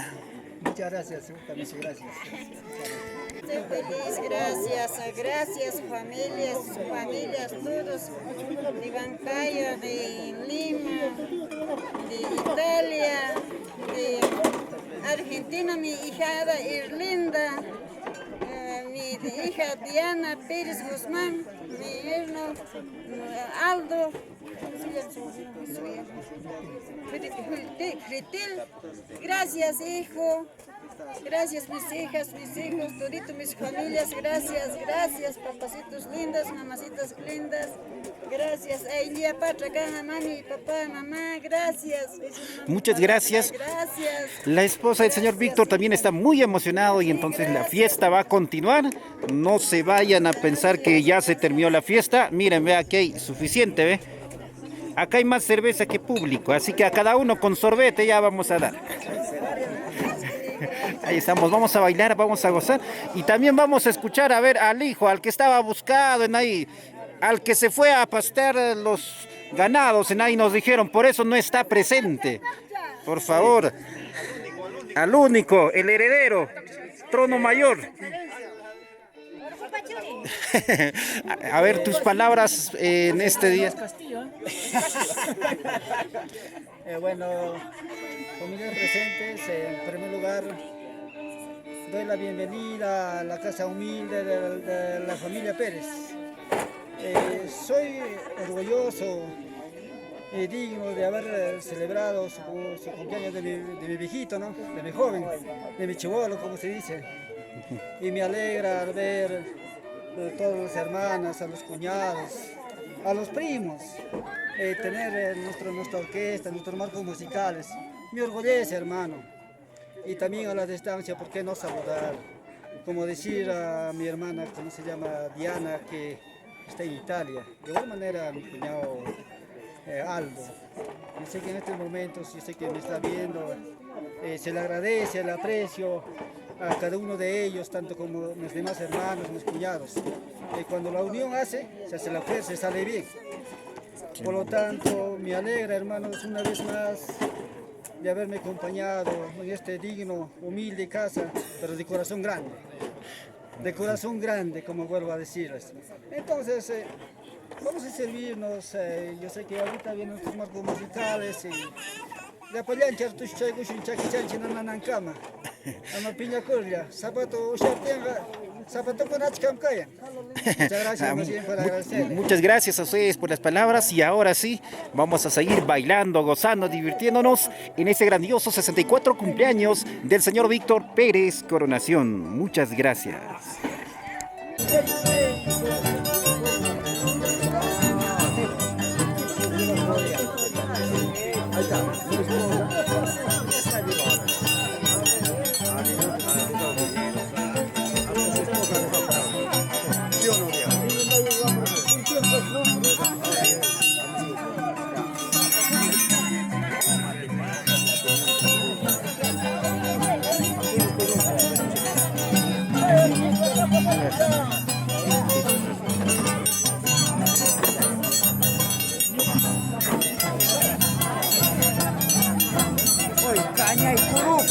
Muchas gracias, muchas gracias. Estoy feliz, gracias familias, todos de Huancayo, de Lima, de Italia, de Argentina, mi hijada Irlinda, mi hija Diana Pérez Guzmán, mi yerno Aldo, Fritil. Gracias hijo, Gracias mis hijas, mis hijos, todito mis familias, gracias, papacitos lindos, mamacitas lindas, gracias. Ella, patra, acá, mami, papá, mamá, gracias. Muchas gracias. Gracias. La esposa del señor Víctor también está muy emocionado y entonces la fiesta va a continuar. No se vayan a pensar que ya se terminó la fiesta. Miren, ve, aquí hay suficiente, ve. Acá hay más cerveza que público, así que a cada uno con sorbete ya vamos a dar. Ahí estamos, vamos a bailar, vamos a gozar y también vamos a escuchar a ver al hijo, al que estaba buscado en ahí, al que se fue a pastear los ganados en ahí, nos dijeron, por eso no está presente. Por favor, al único, el heredero, trono mayor. A ver tus palabras en este día. Bueno, familias presentes, en primer lugar doy la bienvenida a la casa humilde de la familia Pérez. Soy orgulloso y digno de haber celebrado su cumpleaños de mi viejito, ¿no? De mi joven, de mi chibolo, como se dice. Y me alegra al ver a todas las hermanas, a los cuñados, a los primos, tener nuestra orquesta, nuestros marcos musicales. Me orgullece, hermano. Y también a la distancia, ¿por qué no saludar? Como decir a mi hermana, ¿cómo se llama? Diana, que está en Italia. De igual manera a mi cuñado Aldo. Yo sé que en estos momentos, yo sé que me está viendo, se le agradece el aprecio a cada uno de ellos, tanto como mis demás hermanos, mis cuñados. Cuando la unión se hace la fuerza y sale bien. Por lo tanto, me alegra, hermanos, una vez más de haberme acompañado en este digno, humilde casa, pero de corazón grande. De corazón grande, como vuelvo a decirles. Entonces, vamos a servirnos. Yo sé que ahorita vienen nuestros marcos musicales y de apoyar tus chayos y chakichanchi en cama. Ama piña corria, zapato ushartenga, zapato con achkamkaya. Muchas gracias, más bien, por agradecer. Muchas gracias a ustedes por las palabras y ahora sí, vamos a seguir bailando, gozando, divirtiéndonos en ese grandioso 64 cumpleaños del señor Víctor Pérez Coronación. Muchas gracias. Ahí está. Caña y curuco.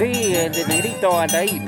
Sí, el de negrito anda ahí.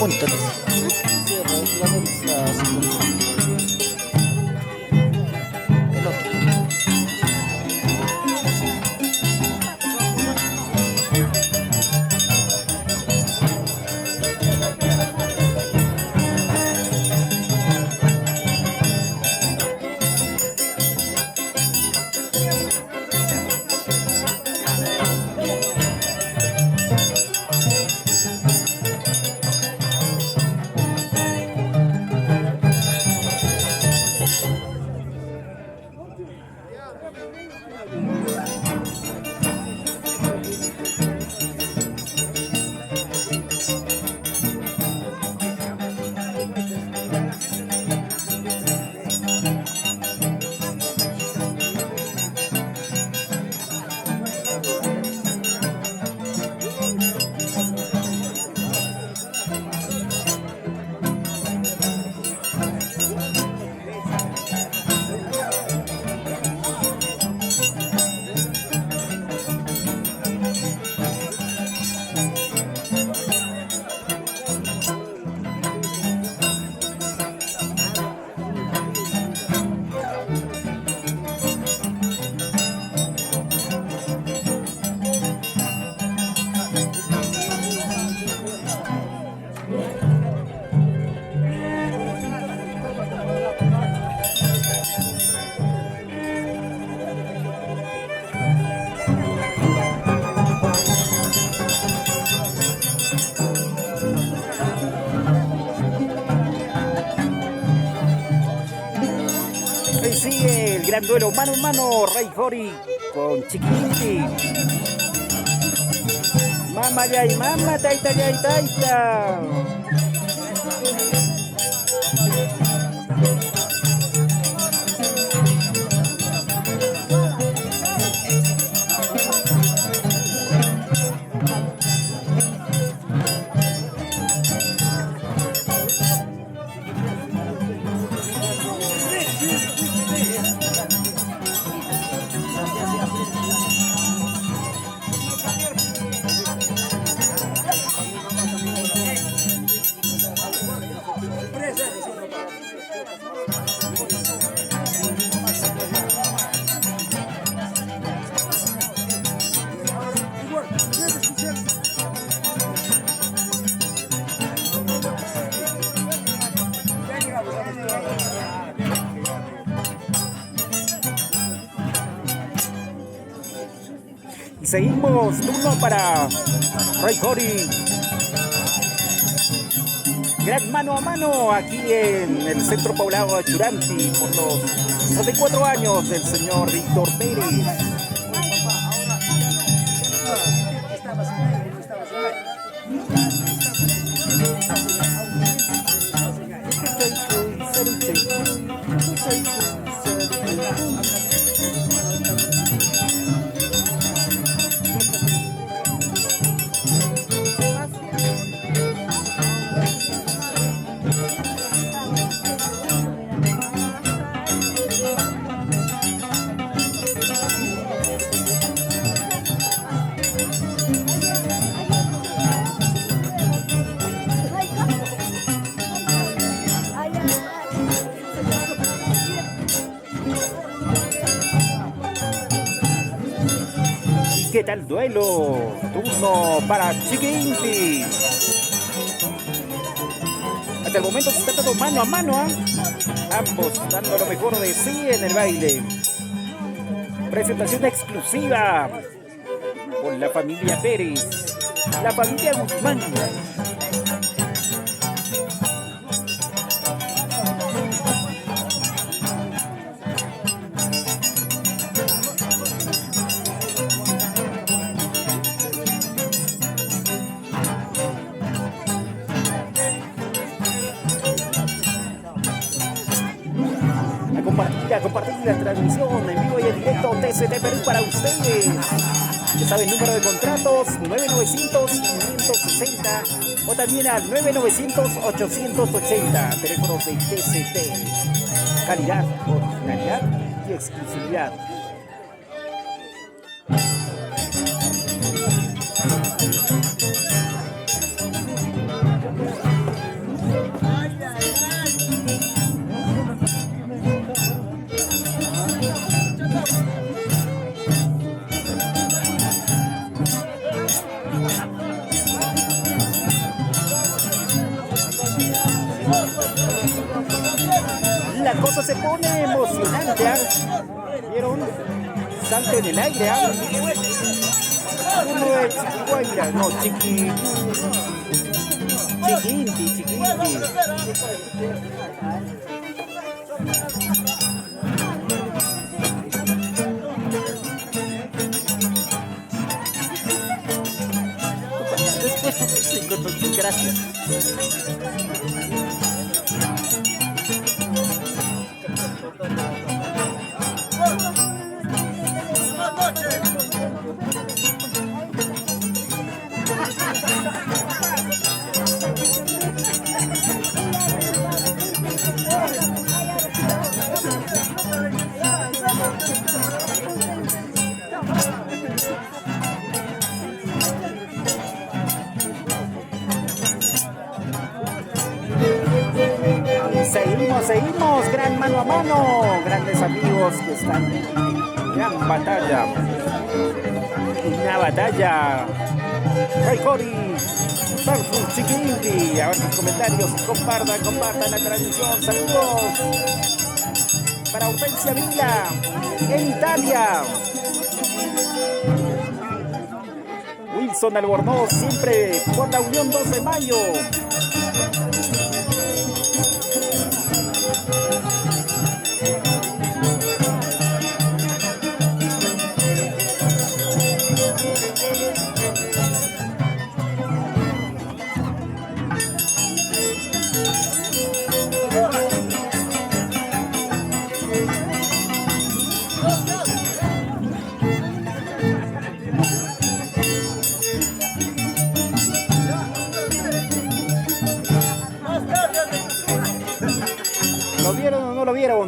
Júntate. El otro. Ahí sigue el gran duelo mano a mano, Rey Jori con Chiquinti. Mama yay, mama taita yay taita. Y seguimos, turno para Rey Jori. Gran mano a mano aquí en el centro poblado de Churanti por los 64 años del señor Víctor Pérez. ¿Qué tal duelo? Turno para Chiqui. Hasta el momento se está dando mano a mano, ¿ah? Ambos dando lo mejor de sí en el baile. Presentación exclusiva con la familia Pérez, la familia Guzmán. A compartir la transmisión en vivo y en directo TCT Perú para ustedes. Ya saben, número de contratos 9900-560 o también al 9900-880. Teléfonos de TCT. Calidad, originalidad y exclusividad. La cosa se pone emocionante, ¿eh? ¿Vieron? Salto en el aire, ¿eh? Uno es Chiquiguayra, no, Chiquinti. Gracias. Seguimos, gran mano a mano, grandes amigos que están en gran batalla. Una batalla. Raikori versus Chiqui. A ver sus comentarios, compartan la transmisión. Saludos para Hortensia Vila en Italia. Wilson Albornoz, siempre por la Unión 2 de Mayo.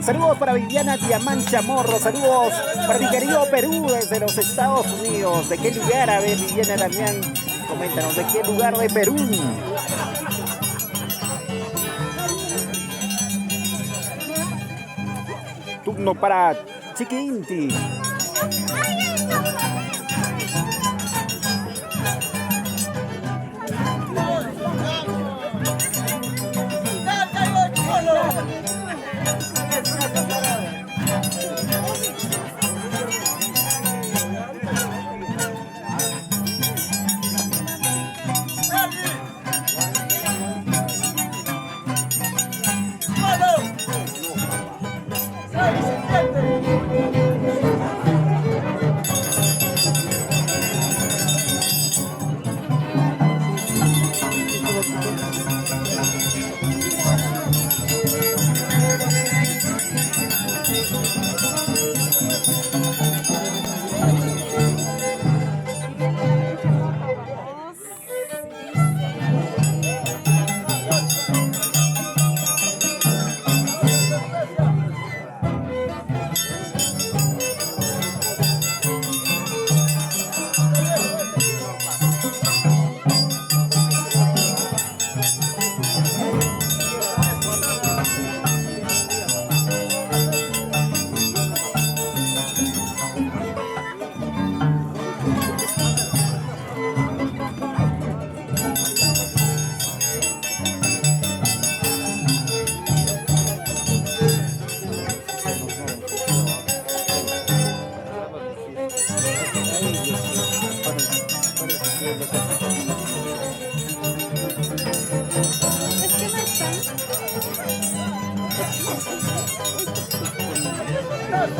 Saludos para Viviana Diamant Morro, saludos para mi querido Perú desde los Estados Unidos. ¿De qué lugar? A ver, Viviana Damián, coméntanos, ¿de qué lugar de Perú? Turno para Chiqui. Adiós,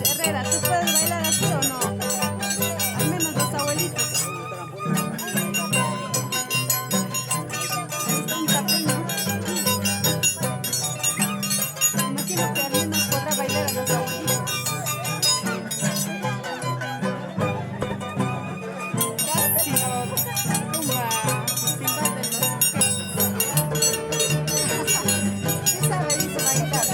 Herrera, ¿tú puedes bailar así o no? Al menos los abuelitos. Ahí está un tapón. Imagino que al menos podrá bailar a los abuelitos. Casi lo tumba, timbal de los ¿qué sabe? Dice bailar.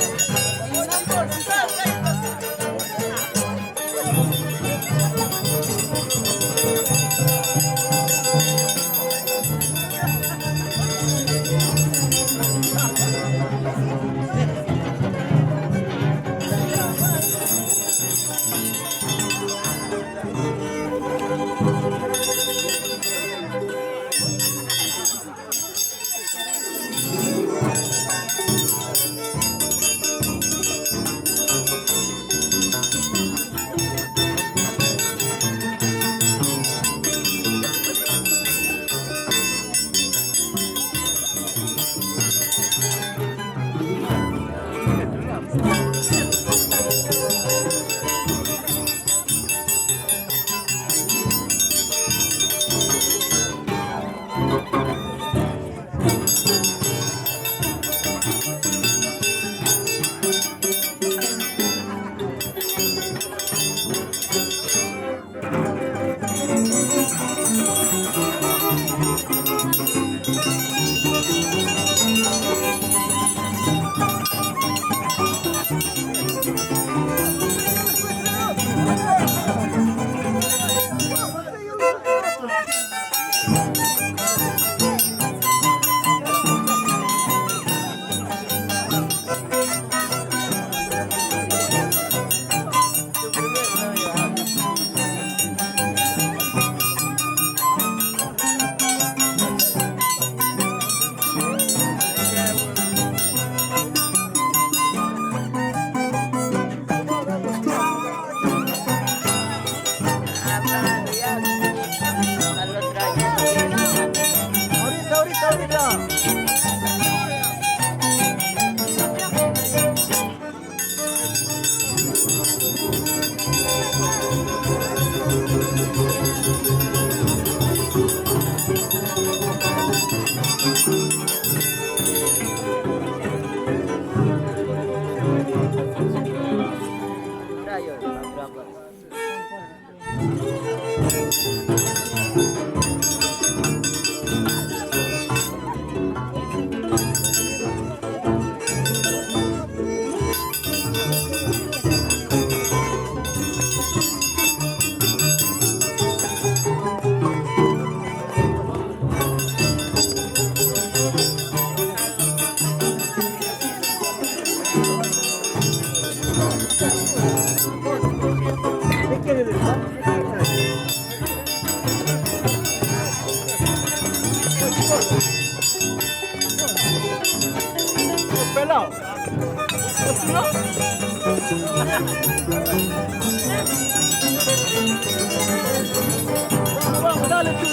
Vamos, dale tú.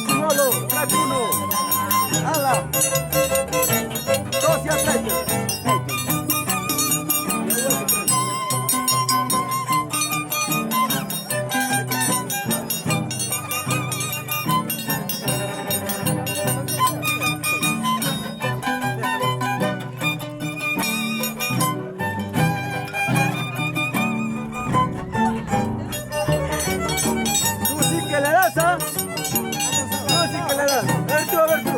Solo, trae uno. ¡Hala! Dos y atrás. Tú sí que le das, ¿ah? Tú sí que le das. A ver tú.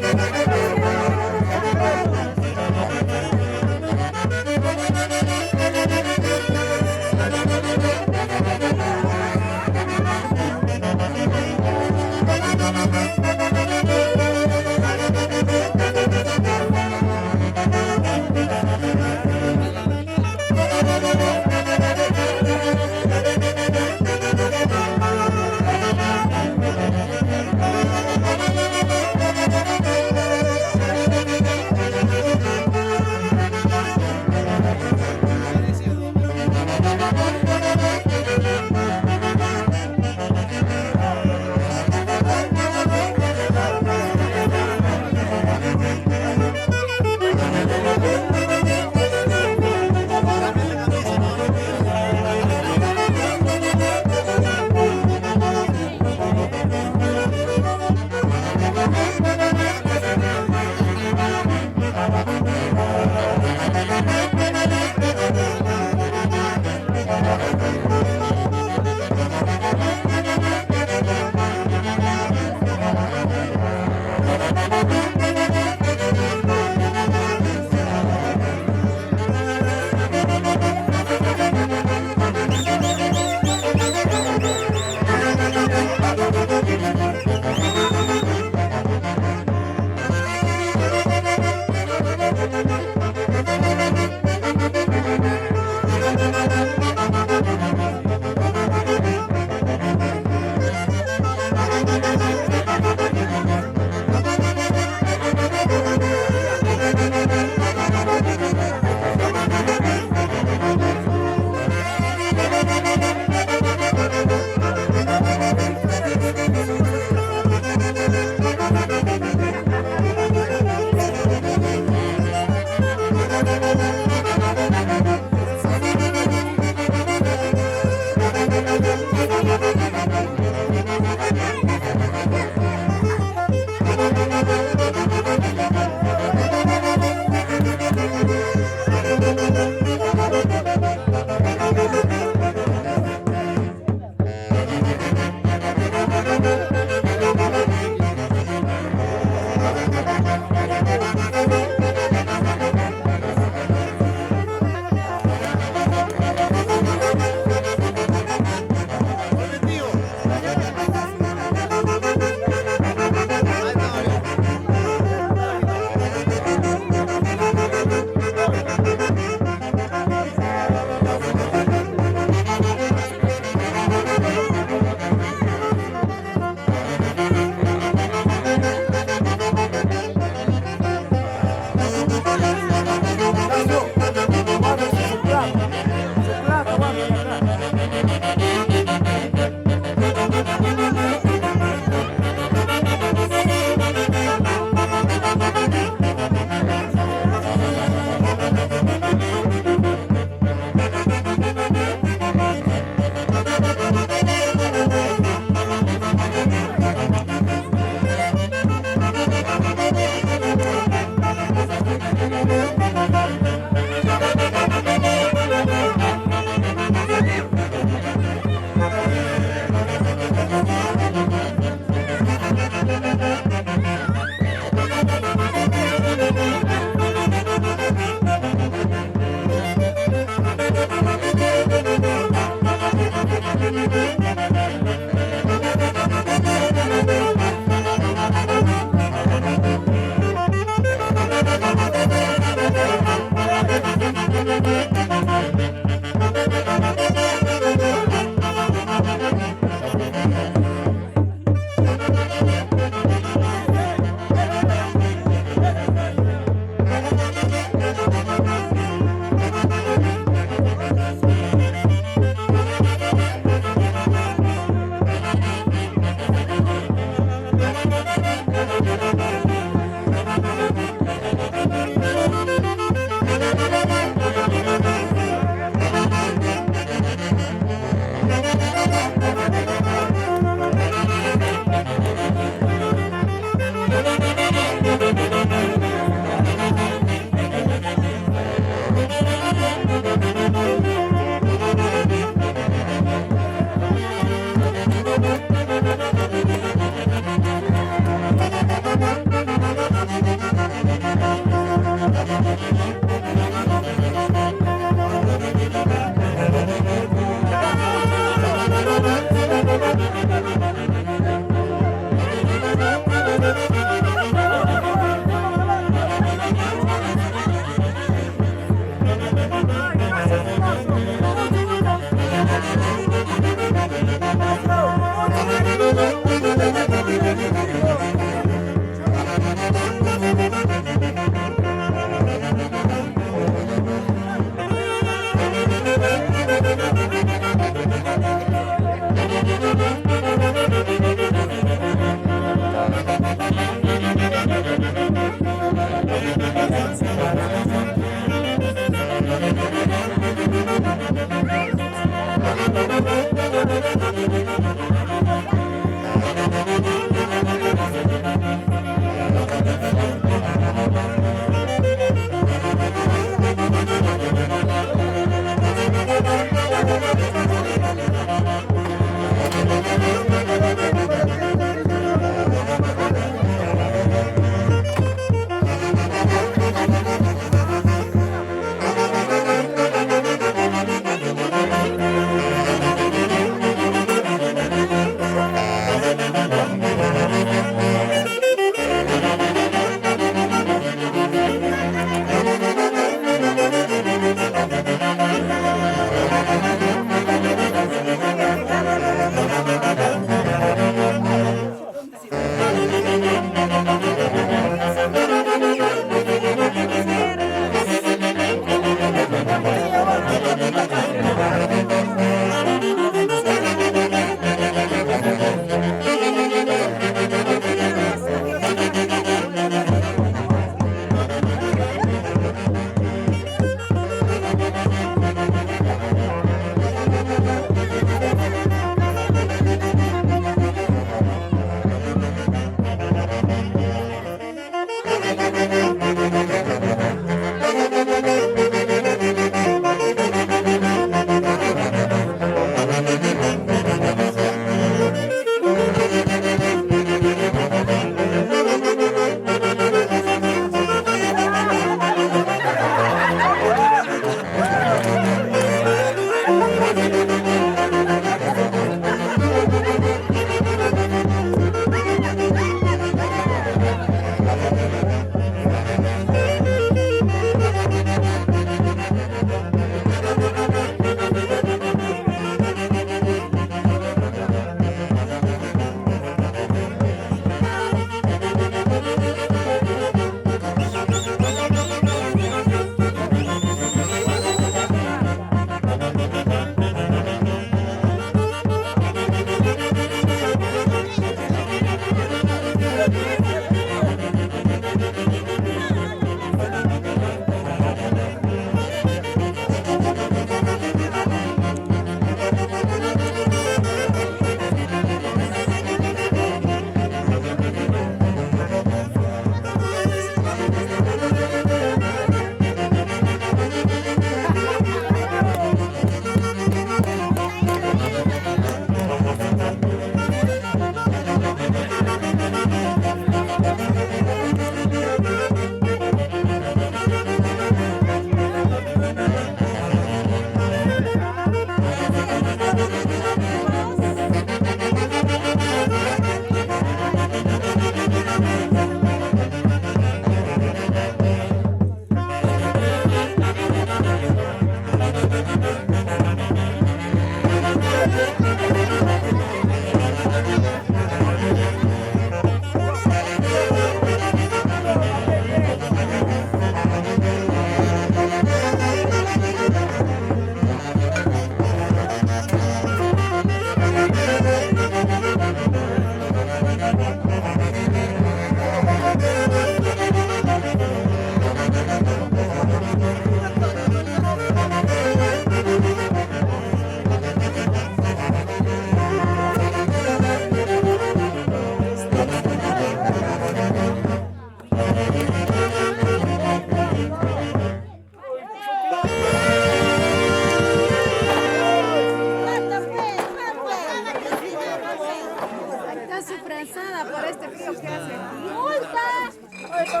está sufrazada por este frío que hace. ¡Multa! ¡Multa,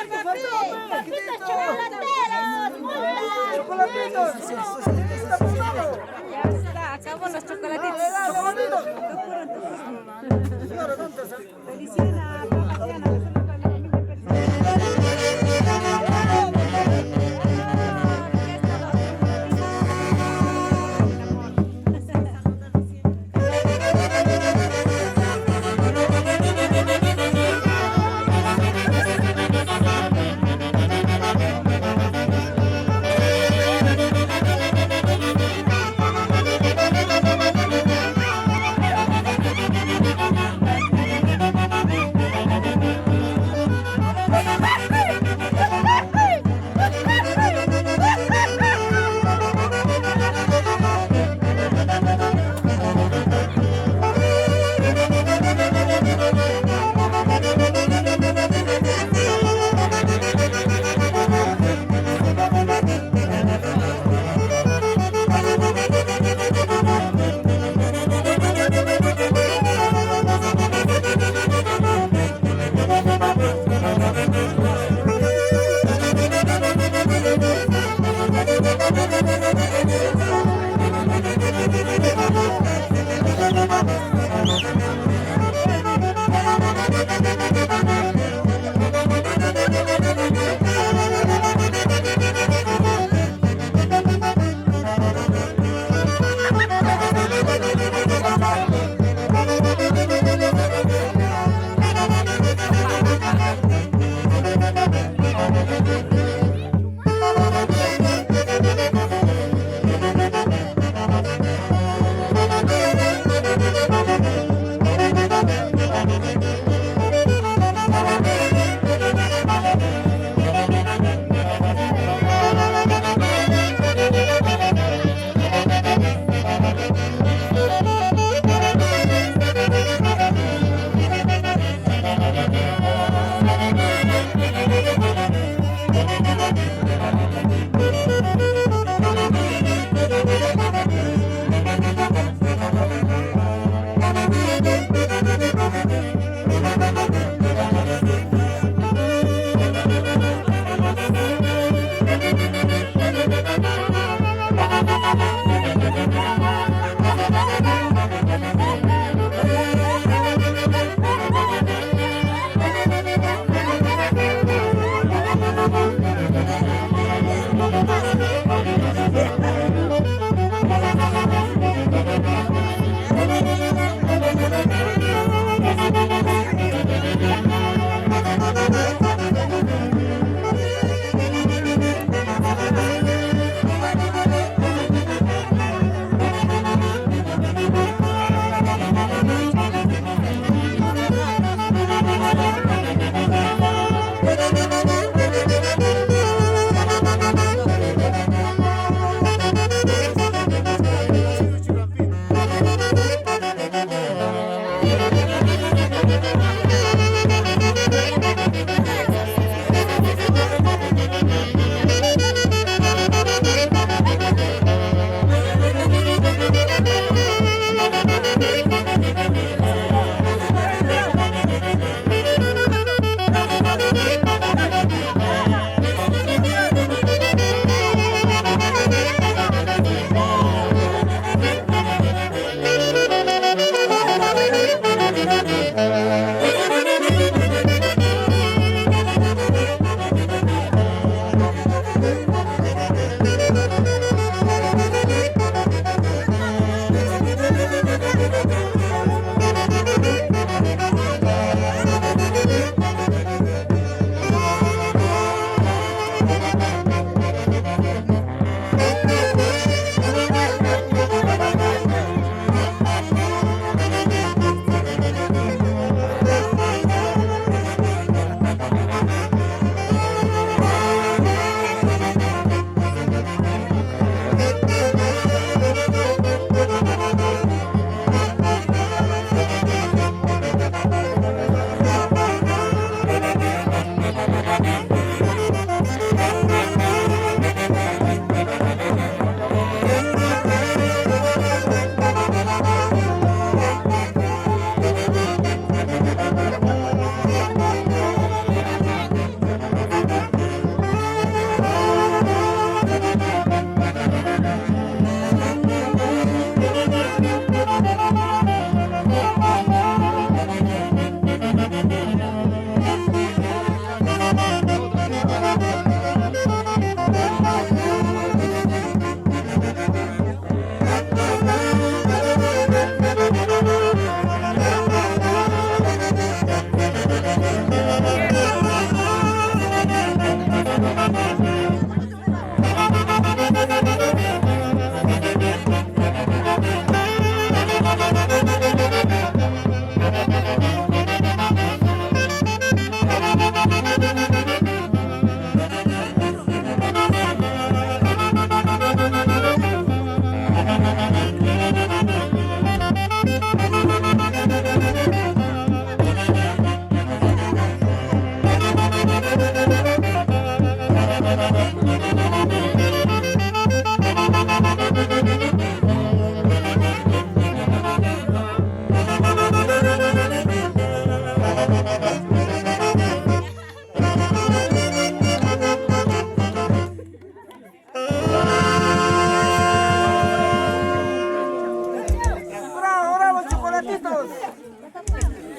papitos chocolateros! ¡Multa! Ya está, acabó los chocolatitos. Felicidades.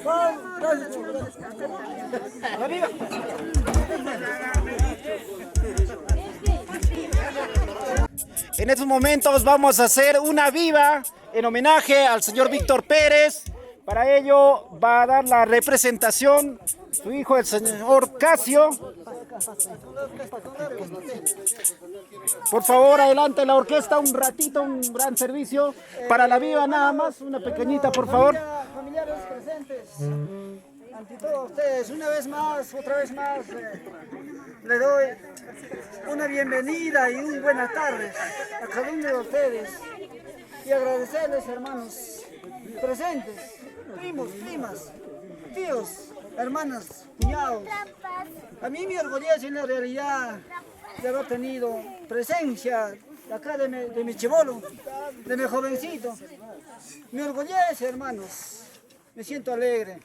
Gracias, En estos momentos vamos a hacer una viva en homenaje al señor Víctor Pérez. Para ello va a dar la representación su hijo, el señor Casio. Por favor, adelante la orquesta, un ratito, un gran servicio. Para la viva nada más, una pequeñita, por favor. Familiares presentes, ante todos ustedes, una vez más, otra vez más, le doy una bienvenida y un buenas tardes a cada uno de ustedes y agradecerles, hermanos presentes, primos, primas, tíos, hermanas, cuñados. A mí me orgullece en la realidad de haber tenido presencia acá de mi chibolo, de mi jovencito. Me orgullece, hermanos, me siento alegre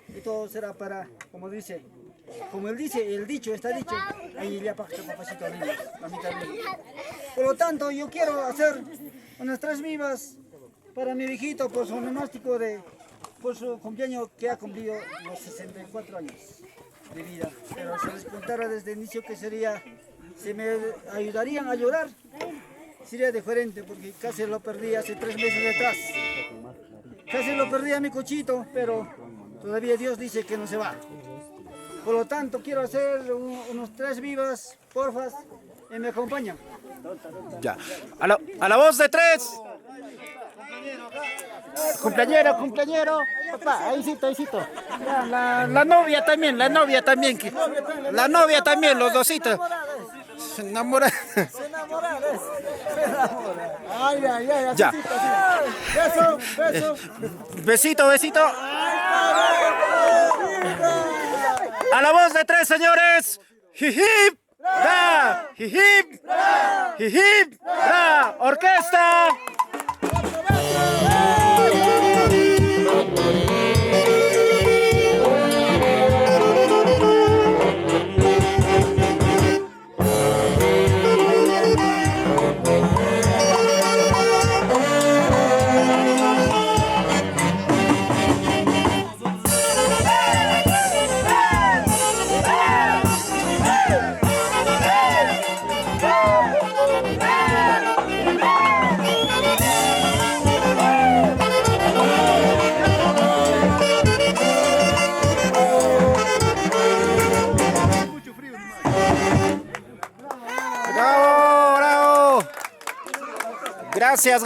y todo será para, como él dice, el dicho está dicho, ahí le apacta papacito lindo, mamita linda. Por lo tanto, yo quiero hacer unas 3 vivas para mi viejito por su onomástico por su cumpleaños que ha cumplido los 64 años de vida. Pero si les contara desde el inicio que sería, si me ayudarían a llorar, sería diferente porque casi lo perdí hace 3 meses atrás. Casi lo perdí a mi cochito, pero todavía Dios dice que no se va. Por lo tanto, quiero hacer unos 3 vivas, porfas, y me acompañan. Ya. A la voz de 3. Cumpleañero. Papá, ahícito. Ya, la novia también. La novia también, los dositos. Se enamora. Ay, Ya. Beso. Besito. A la voz de 3, señores. Jijip, ra, jijip, ra. Orquesta. Bravo. Gracias.